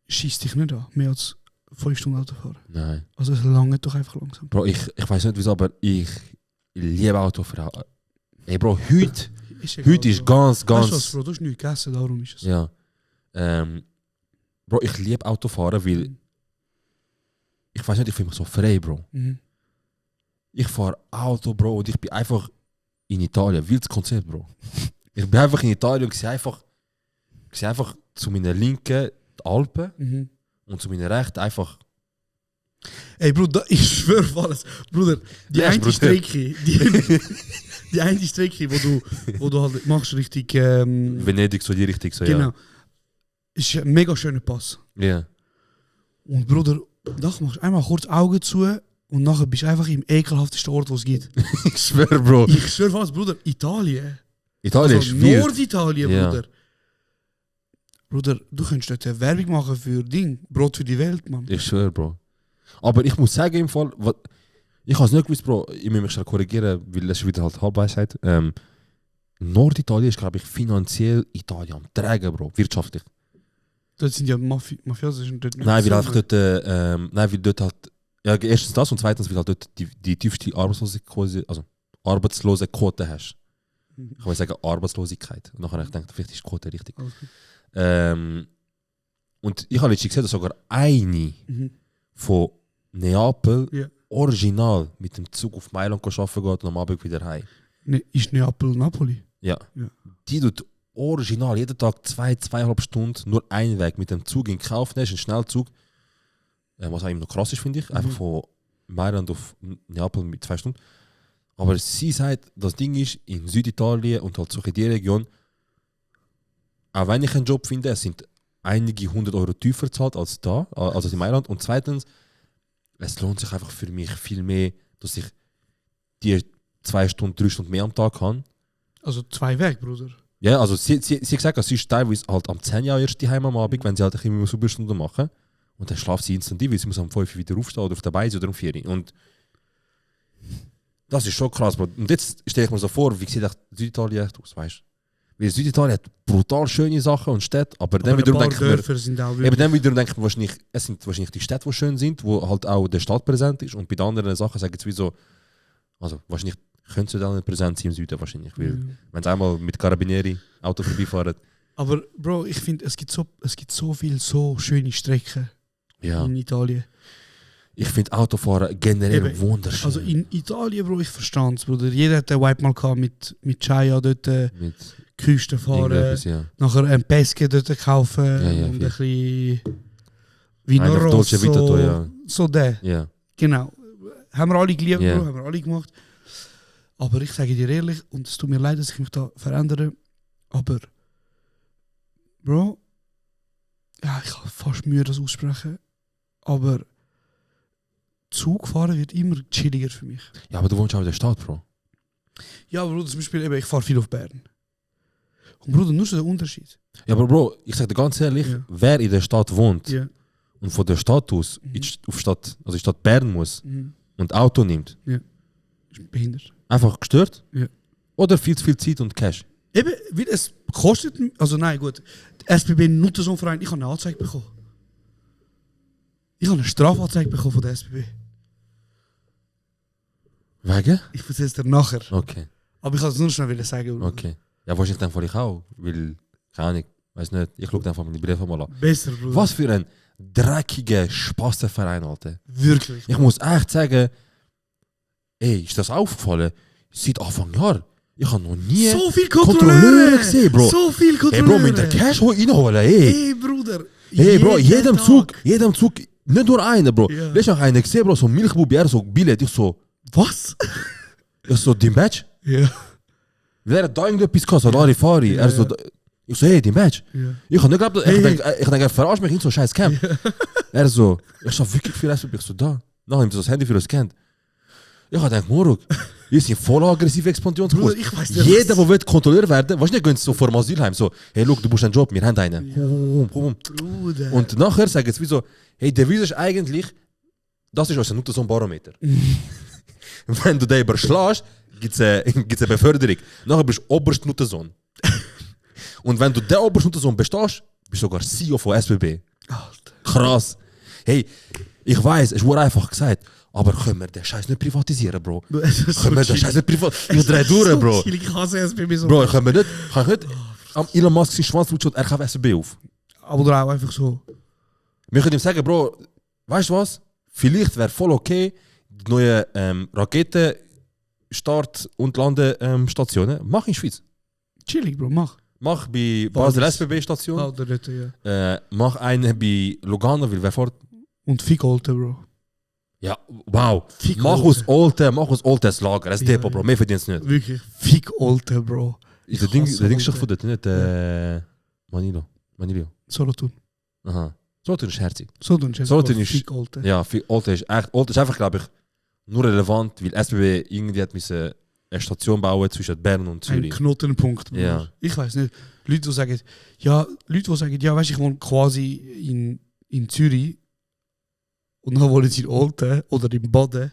schießt dich nicht an. Mehr als 5 Stunden Auto fahren. Nein. Also es lange doch einfach langsam. Bro, ich weiß nicht wieso, aber ich liebe Autofahren. Ey Bro, heute ist ganz, Weißt du was, ganz... Bro, du hast nichts gegessen, darum ist es. Ja. Bro, ich liebe Autofahren, weil... Ich weiß nicht, ich fühle mich so frei, Bro. Mhm. Ich fahre Auto, Bro, und ich bin einfach in Italien. Wildes Konzept, Bro. Ich bin einfach in Italien und sehe einfach zu meiner Linken die Alpen Mhm. und zu meiner Rechten einfach... Ey, Bruder, ich schwöre auf alles. Bruder, die Ja, eine Bruder. Strecke, die eine Strecke, wo du halt machst richtig... Venedig, so die Richtung, so genau. ja. Ist ein mega schöner Pass. Ja. Und Bruder, da machst du einmal kurz Augen zu und nachher bist du einfach im ekelhaftesten Ort, wo es gibt. Ich schwöre, Bro. Ich schwöre was, Bruder, Italien. Italien Also ist wild. Norditalien, Ja. Bruder. Bruder, du könntest dort eine Werbung machen für Brot für die Welt, Mann. Ich schwöre, Bro. Aber ich muss sagen, im Fall, ich habe es nicht gewusst, Bro, ich muss mich schnell korrigieren, weil das ist wieder halt Halbweisheit. Norditalien ist, glaube ich, finanziell Italien am Trägen, Bro, wirtschaftlich. Dort sind ja Mafiosi. Sind dort nicht Nein, weil so einfach dort, weil dort halt, ja, erstens das und zweitens, weil halt dort die tiefste Arbeitslosenquote hast. Mhm. Ich will sagen Arbeitslosigkeit. Und nachher habe ich gedacht, vielleicht ist die Quote richtig. Alles gut. Und ich habe letztens gesehen, dass sogar eine Mhm. von Neapel Ja. original mit dem Zug auf Mailand arbeiten geht und am Abend wieder heim. Ne, ist Neapel Napoli? Ja. Ja. Die tut original jeden Tag 2,5 Stunden nur einen Weg mit dem Zug in Kauf nehmen, ist ein Schnellzug. Was eigentlich noch krass ist, finde ich. Einfach von Mailand auf Neapel mit 2 Stunden. Aber sie sagt, das Ding ist, in Süditalien und halt so in die Region, auch wenn ich einen Job finde, es sind einige 100 Euro tiefer zahlt als da, also in Mailand. Und zweitens, es lohnt sich einfach für mich viel mehr, dass ich die 2 Stunden, 3 Stunden mehr am Tag habe. Also 2 Wege, Bruder. Ja, also sie sagt, sie ist teilweise halt am 10 Jahre erst daheim am Abend, wenn sie halt immer so Überstunden machen. Und dann schlaft sie instant ein, weil sie muss um 5 Uhr wieder aufstehen oder auf der Beine oder um 4 Uhr. Und das ist schon krass, Bro. Und jetzt stelle ich mir so vor, wie sieht Süditalien aus, weißt du? Weil Süditalien hat brutal schöne Sachen und Städte, aber dann wiederum denke ich mir, Dörfer sind auch eben dann wiederum denke ich mir wahrscheinlich, es sind wahrscheinlich die Städte, die schön sind, wo halt auch der Stadt präsent ist. Und bei den anderen Sachen sagen sie wie so, also wahrscheinlich könnte es dann nicht präsent sein im Süden wahrscheinlich, weil wenn sie einmal mit Carabinieri Auto vorbeifahren. Aber Bro, ich finde, es gibt so viele so schöne Strecken Ja. in Italien. Ich finde Autofahren generell Eben. wunderschön. Also in Italien, Bro, ich verstehe es, Bruder. Jeder hat den Vibe mal gehabt mit Chaya dort mit Küste fahren, irgendetwas, ja. nachher ein Pesche dort kaufen Ja, und viel. ein bisschen Vino Einfach Dolce Vita, Rosso, ja. so der. Ja. Genau. Haben wir alle geliebt, Ja. Bro, haben wir alle gemacht. Aber ich sage dir ehrlich, und es tut mir leid, dass ich mich da verändere, aber Bro, ja, ich habe fast Mühe, das aussprechen, aber Zugfahren wird immer chilliger für mich. Ja, aber du wohnst auch in der Stadt, Bro. Ja, aber Bruder, zum Beispiel, eben, ich fahre viel auf Bern. Und Bruder, nur so der Unterschied. Ja, aber Bro, ich sag dir ganz ehrlich, Ja. wer in der Stadt wohnt Ja. und von der Stadt aus auf Stadt, also in Stadt Bern muss Mhm. und Auto nimmt, Ist behindert. einfach gestört Ja. oder viel zu viel Zeit und Cash. Eben, weil es kostet, also nein, gut. Der SBB Nuttersonverein, ich habe eine Anzeige bekommen. Ich habe eine Strafanzeige bekommen von der SBB. Wegen? Ich erzähle es dir nachher. Okay, Aber ich wollte es nur schnell sagen. okay. Ja, wahrscheinlich dann ich auch, weil, keine Ahnung, weiß nicht, ich schaue einfach meine Briefe mal an. Besser, Bruder. Was für ein dreckiger Spassenverein, Alter. Wirklich. Ich muss echt sagen, ey, ist das aufgefallen? Seit Anfang Jahr, ich habe noch nie So viel Kontrolleure Kontrolleure gesehen, Bro. So viel Ey, Kontrolleure. Bro, mit der Cash reinholen, ey. Hey, Bruder. Hey, Bro, jedem Tag. Zug, nicht nur einer, Bro. Ja. Letztens habe ich einen gesehen, Bro, so ein Milchbubi, er so Billett, ich so, Was? dein Badge? Ja. Wer hat da irgendetwas gehabt, so Larifari? Ja, Er so, ja. ich so, hey, dein Badge? Ja. Ich habe nicht geglaubt, Hey, ich denke, er verarscht mich in so scheiß Camp. Er so, ich so, wirklich viel SBB, ich so, da. Nachher nimmt er das Handy für uns kennt. Ich habe gedacht, Moruk, wir sind voll aggressive Expansionskurs. Bruder, ich weiß nicht, Jeder, was- der kontrolliert werden, wahrscheinlich gehen sie so vor dem Asylheim, so, hey, look, du brauchst einen Job, wir haben einen. Bruder. Und nachher sagen sie wie so, hey, der Devise ist eigentlich, das ist unser Nutterson-Barometer. Wenn du den überschlägst, gibt es eine Beförderung. Nachher bist du oberst Nutterson. Und wenn du den oberst Nutterson bestehst, bist du sogar CEO von SBB. Alter. Krass. Hey, ich weiß, es wurde einfach gesagt, aber können wir den Scheiß nicht privatisieren, Bro? Können wir den Scheiß nicht privatisieren? Ich dreh durch, Bro. Ich hasse SBB so. Bro, können wir nicht am Elon Musk seinen Schwanz lutscht, er kauft SBB auf. Aber auch einfach so. Wir können ihm sagen, Bro, weißt du was? Vielleicht wäre voll okay, die neue Raketenstart- und Landestationen. Mach in Schweiz. Chillig, Bro, mach. Mach bei Basel SBB-Station. Oder nicht, ja. Mach eine bei Lugano, weil wer fährt. Und Fick Alte, Bro. Ja, wow. Fick Mach Alte. aus Olten das Lager. Das Ja, Depot, ja. Bro. Mehr verdienst du nicht. Wirklich. Fick Alte, Bro. Ist der Ich Ding, hasse der Ding Olten. schon von dort, nicht Manilo. Solothurn. Aha. Solothurn ist herzig. Solothurn ist Solothurn ist- Fick Alte. Ja, Olten ist echt. Olten ist einfach, glaube ich, nur relevant, weil SBB irgendwie hat müssen eine Station bauen zwischen Bern und Ein Zürich. Knotenpunkt, Bro. Ja. Ich weiß nicht. Leute, die sagen, ja, weißt du, ich wohne quasi in Zürich und dann wollen sie in Olten oder im Boden.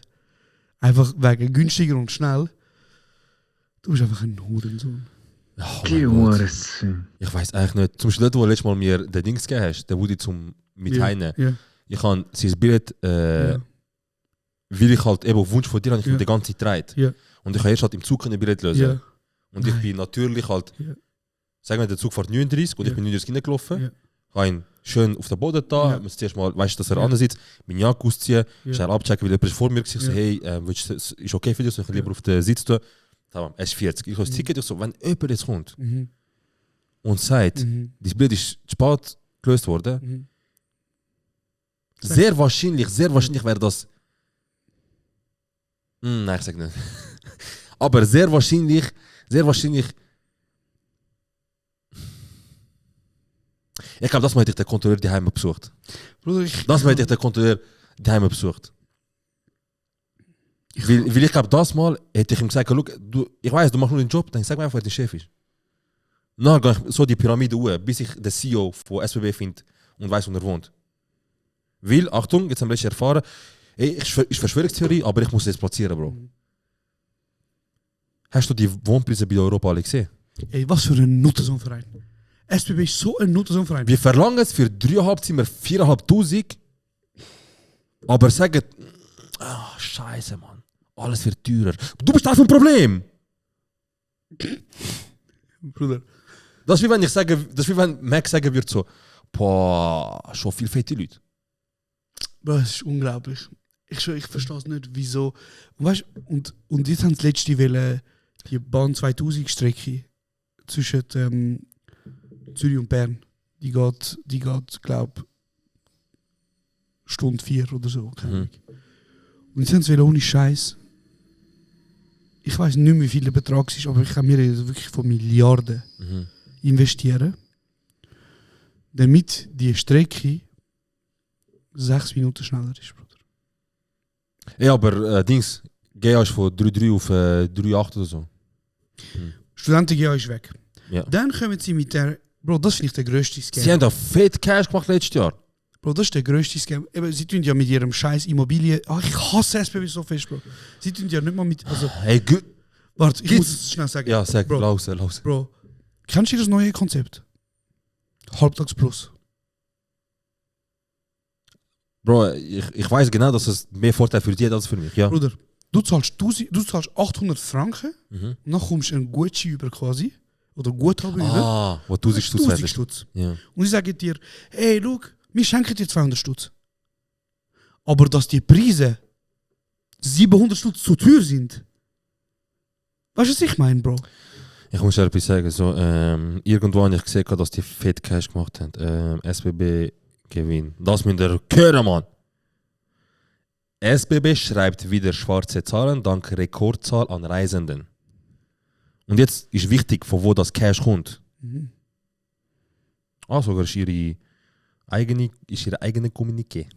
Einfach wegen günstiger und schnell. Du bist einfach ein Hurensohn. Oh Die mein Gott. Hurensohn. Ich weiß eigentlich nicht. Zum Beispiel dort, wo du letztes Mal mir den Dings gegeben hast, der Woody zum mit Ja, heine. ja, Ich habe sein Billett, ja. weil ich halt eben auf Wunsch von dir habe ich Ja. die ganze Zeit getragen. Ja. Und ich habe erst halt im Zug ein Billett lösen. Ja. Und ich Nein. bin natürlich halt, Ja. sagen wir, der Zug fährt 39 und Ja. ich bin 39 reingelaufen. Ja. Habe ihn schön auf den Boden da, Ja. muss zuerst mal, weißt du, dass er Ja. anders sitzt, meine Jacke ausziehen, Ja. schnell abchecken, weil jemand ist vor mir war. Ich so, Ja. hey, ist okay für dich, soll ich lieber auf den Sitz tun? Tamam, er ist 40. Ich habe das Ticket, ich so, wenn jemand jetzt kommt Mhm. und sagt, Mhm. das Bild ist zu spät gelöst worden, Mhm. sehr wahrscheinlich wäre das. Nein, ich sag nicht. Aber sehr wahrscheinlich. Ich glaube, das mal hätte ich den Kontrolleur daheim besucht. Bruder, ich Der Kontrolleur daheim besucht. Weil ich glaube, das mal hätte ich ihm gesagt, schau, ich weiß, du machst nur den Job, dann sag mir einfach, wer der Chef ist. Dann gehe ich so die Pyramide hoch, bis ich den CEO von SBB finde und weiß, wo er wohnt. Weil, Achtung, jetzt haben wir erfahren, ey, ist Verschwörungstheorie, aber ich muss es platzieren, Bro. Hast du die Wohnpreise bei Europa alle gesehen? Ey, was für ein Nuttensohnverein. SBB ist so ein Nuttensohnverein. Wir verlangen es für 3,5 Zimmer 4'500, aber sagen, Scheiße, Mann, alles wird teurer. Du bist das ein Problem! Bruder. Das ist wie wenn ich sage, das ist wie wenn Mac sagen würde so, boah, schon viel fette Leute. Bro, das ist unglaublich. Ich verstehe es nicht, wieso. Und, weißt, und jetzt haben sie letzte Welle die Bahn 2000 Strecke zwischen Zürich und Bern. Die geht glaube Stunde 4 oder so. Keine Ahnung. Und jetzt haben sie ohne Scheiß. Ich weiß nicht mehr, wie viel der Betrag ist, aber ich kann mir wirklich von Milliarden investieren, damit die Strecke 6 Minuten schneller ist, Bruder. Ja, aber Dings, GA ist von 3,3 auf 3,8 oder so. Studenten-GA ist weg. Ja. Dann kommen sie mit der. Bro, das finde ich der grösste Scam. Sie haben da fett Cash gemacht letztes Jahr. Bro, das ist der grösste Scam. Eben, sie tun ja mit ihrem scheiß Immobilien. Ach, ich hasse SBB so fest, Bro. Sie tun ja nicht mal mit. Also, Hey, gut. warte, ich Gibt's- muss es schnell sagen. Ja, sag, Bro. laus. Bro, kennst du das neue Konzept? Halbtags plus. Bro, ich weiß genau, dass es mehr Vorteil für dich hat als für mich, ja. Bruder, du zahlst 800 Franken Mhm. und dann kommst du ein Gucci über quasi. Oder Guthaben über. Wo du sich Stutz 1000 werdest. Stutz. Ja. Und ich sage dir, hey, schau, wir schenken dir 200 Stutz. Aber dass die Preise 700 Stutz zu teuer sind. Weißt du, was ich meine, Bro? Ich muss dir etwas sagen, so, irgendwo habe ich gesehen, dass die fett Cash gemacht haben. SBB Gewinn. Das müsst ihr hören, Mann. SBB schreibt wieder schwarze Zahlen dank Rekordzahl an Reisenden. Und jetzt ist wichtig, von wo das Cash kommt. Sogar ist ihre eigene Kommuniqué.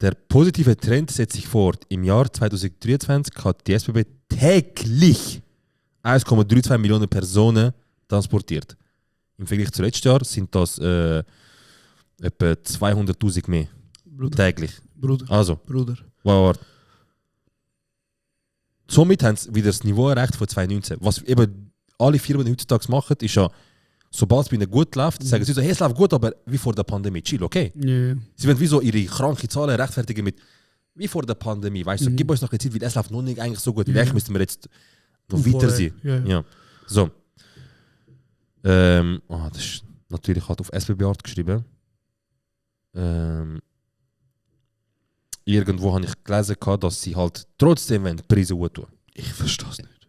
Der positive Trend setzt sich fort. Im Jahr 2023 hat die SBB täglich 1,32 Millionen Personen transportiert. Im Vergleich zu letztes Jahr sind das etwa 200'000 mehr. Bruder. Täglich. Bruder. Also, Bruder. warte. Somit haben sie wieder das Niveau erreicht von 2019. Was eben alle Firmen heutzutage machen, ist ja Sobald es bei ihnen gut läuft, sagen sie so, hey, es läuft gut, aber wie vor der Pandemie, chill, okay? Ja. Sie wollen wie so ihre kranken Zahlen rechtfertigen mit, wie vor der Pandemie, weißt du, gib uns noch eine Zeit, weil es läuft noch nicht eigentlich so gut, vielleicht müssten wir jetzt noch weiter sein. Ja. So. Das ist natürlich halt auf SBB-Art geschrieben. Irgendwo habe ich gelesen, dass sie halt trotzdem die Preise gut tun. Ich verstehe es nicht.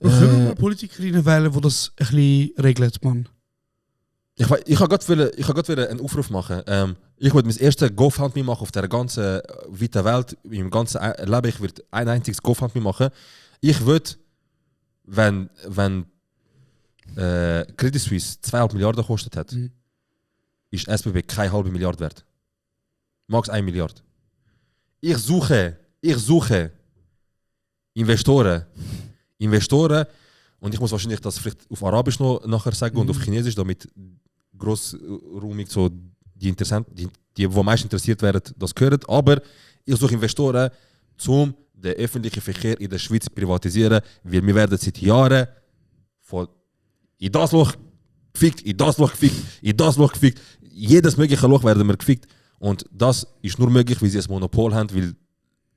Können wir mal Politikerinnen wählen, die das ein bisschen regeln, Mann? Ich habe gerade einen Aufruf machen. Ich wollte mein erstes GoFundMe machen auf der ganzen weiten Welt, im ganzen Leben. Ich würde ein einziges GoFundMe machen. Ich würde, wenn Credit Suisse 2,5 Milliarden gekostet hat, ist SBB keine halbe Milliarde wert. Max 1 Milliarde. Ich suche Investoren, und ich muss wahrscheinlich das vielleicht auf Arabisch noch nachher sagen und auf Chinesisch, damit grossräumig so die Interessenten, die am meisten interessiert werden, das hören. Aber ich suche Investoren, um den öffentlichen Verkehr in der Schweiz zu privatisieren, weil wir werden seit Jahren von in das Loch gefickt, in das Loch gefickt, in das Loch gefickt. Jedes mögliche Loch werden wir gefickt. Und das ist nur möglich, weil sie ein Monopol haben, weil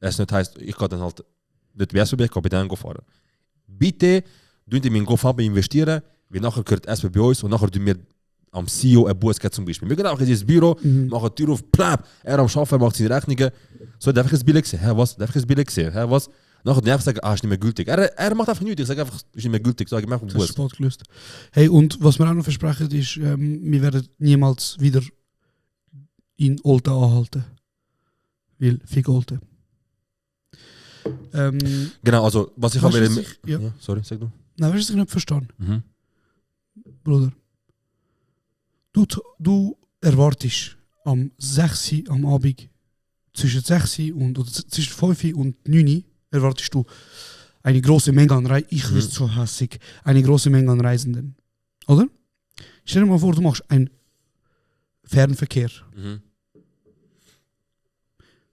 es nicht heisst, ich kann dann halt nicht bei SBB, ich kann bei denen fahren. Bitte, tun in meinen GoFundMe investieren, weil nachher gehört SBB uns und nachher tun wir am CEO ein Bus zum Beispiel. Wir gehen auch in dieses Büro, machen die Tür auf, plap, er am Arbeiten, macht seine Rechnungen. So, darf ich es billig sehen? Hä, was? Darf ich es billig sehen? Hä, was? Nachher die einfach sagen, ist nicht mehr gültig. Er macht einfach nichts, ich sage einfach, ist nicht mehr gültig. Sag ich mir einfach Das ist spät gelöst. Hey, und was wir auch noch versprechen ist, wir werden niemals wieder in Olten anhalten. Weil, fick Olten. Genau, also, was ich weißt habe... du, was ich- ja. Sorry, sag du. Nein, weißt du, was ich nicht verstehe? Mhm. Bruder. Du erwartest am 6 Uhr am Abend, zwischen 6 Uhr und oder zwischen 5 Uhr und 9 Uhr, erwartest du eine große Menge an Reisenden. Ich wüsste so hässig. Eine große Menge an Reisenden. Oder? Stell dir mal vor, du machst einen Fernverkehr. Mhm.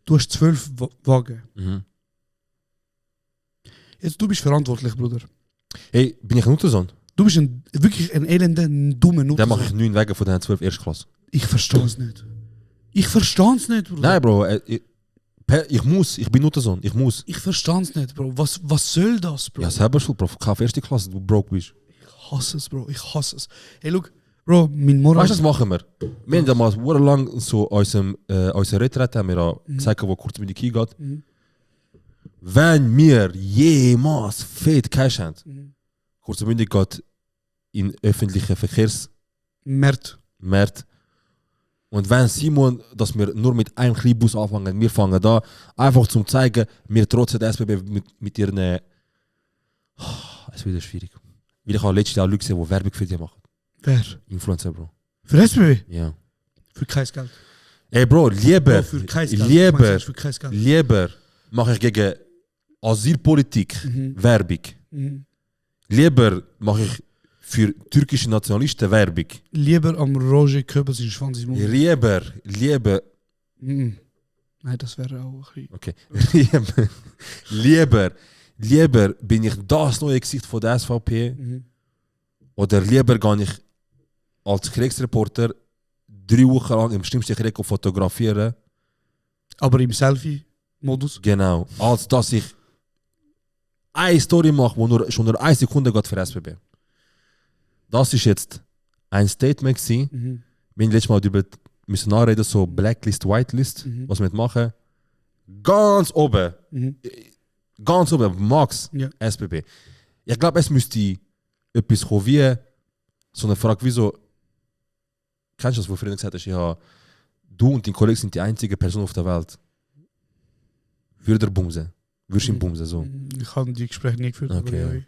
Du hast 12 Wagen. Mhm. Jetzt, du bist verantwortlich, Bruder. Hey, bin ich ein Nuttersohn? Du bist wirklich ein elender, dummer Nutzer. Dann mache ich 9 Wege von den 12 Erstklasse. Ich verstehe es nicht. Ich verstehe es nicht, Bruder. Nein, Bro, ich bin Nuttersohn, ich muss. Ich verstehe es nicht, Bro. Was soll das, Bro? Ja, selber schuld, Bro. Kauf erste Klasse, du broke bist. Ich hasse es, Bro. Ich hasse es. Hey, look, Bro, mein Moral... Weißt du, was machen wir? Wir haben ja mal lang so unsere Retrette haben wir ja gezeigt, wo kurz mit die Kie geht. Wenn wir jemals fett Cash haben, kurzmündig geht in öffentliche Verkehrsmärkte. Mert. Und wenn Simon, dass wir nur mit einem kleinen Bus anfangen, wir fangen da einfach zum zeigen, wir trotzen der SBB mit ihren... Es ist wieder schwierig. Weil ich habe letztes Jahr Leute gesehen, die Werbung für die machen. Wer? Influencer, Bro. Für SBB? Ja. Für kein Geld. Ey, Bro, lieber, Bro, für kein Geld. Ich meine, für kein Geld. lieber mache ich gegen Asylpolitik Werbung. Lieber mache ich für türkische Nationalisten Werbung. Lieber am Roger Köbel seinen Schwanz im Mund. Lieber. Nein, das wäre auch ein bisschen... Okay. lieber bin ich das neue Gesicht von der SVP. Oder lieber gehe ich als Kriegsreporter 3 Wochen lang im schlimmsten Krieg fotografieren. Aber im Selfie-Modus? Genau. Als dass ich eine Story mache, die schon nur 1 Sekunde geht für SBB. Das ist jetzt ein Statement gewesen. Wir haben letztes Mal darüber müssen anreden, so Blacklist, Whitelist, was wir machen. Ganz oben. Ganz oben, Max, Ja. SBB. Ich glaube, es müsste etwas kommen wie so eine Frage, wieso, kennst du das, wo Frieden gesagt hast, ja, du und dein Kollege sind die einzige Person auf der Welt. Würde er bumsen? Würdest du ihn bumsen, so? Ich habe die Gespräche nicht geführt. Okay,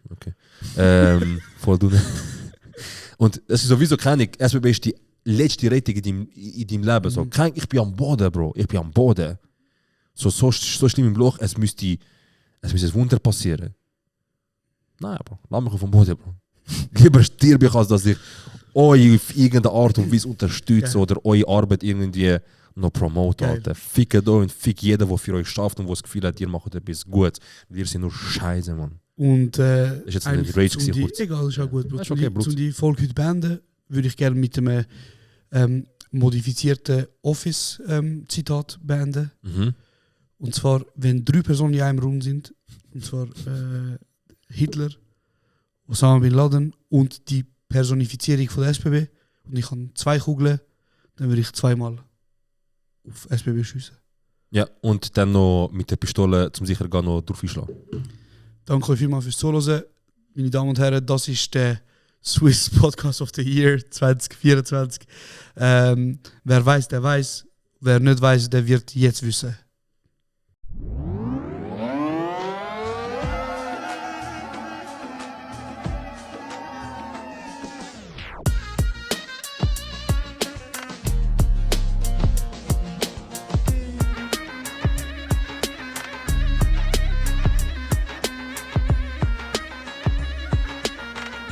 voll du nicht. Und es ist sowieso keine, SBB ist die letzte Rettung in deinem Leben. So, ich bin am Boden, Bro. Ich bin am Boden. So schlimm im Loch, es müsste ein Wunder passieren. Nein, Bro. Lass mich auf dem Boden, Bro. Lieber stirb ich, als dass ich euch auf irgendeine Art und Weise unterstütze oder eure Arbeit irgendwie noch promote, Alter. Fickt euch und fick jeden, der für euch schafft und der das Gefühl hat, ihr macht etwas Gutes. Wir sind nur Scheiße, Mann. Und Ist jetzt ein eigentlich Rage zum gewesen, die, kurz. egal, ist auch gut. Bro. Ja, ist okay, Bro. Zum die Folge heute beenden, würde ich gerne mit einem modifizierten Office-Zitat beenden. Mhm. Und zwar, wenn 3 Personen in einem Raum sind, und zwar Hitler, Osama Bin Laden und die Personifizierung von der SBB, und ich habe 2 Kugeln, dann würde ich 2-mal auf SBB schiessen. Ja, und dann noch mit der Pistole zum Sichergehen noch drauf einschlagen. Danke euch vielmals fürs Zuhören. Meine Damen und Herren, das ist der Swiss Podcast of the Year 2024. Wer weiß, der weiß. Wer nicht weiß, der wird jetzt wissen.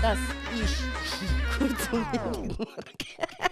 Das ist kurz und mittelmorgen.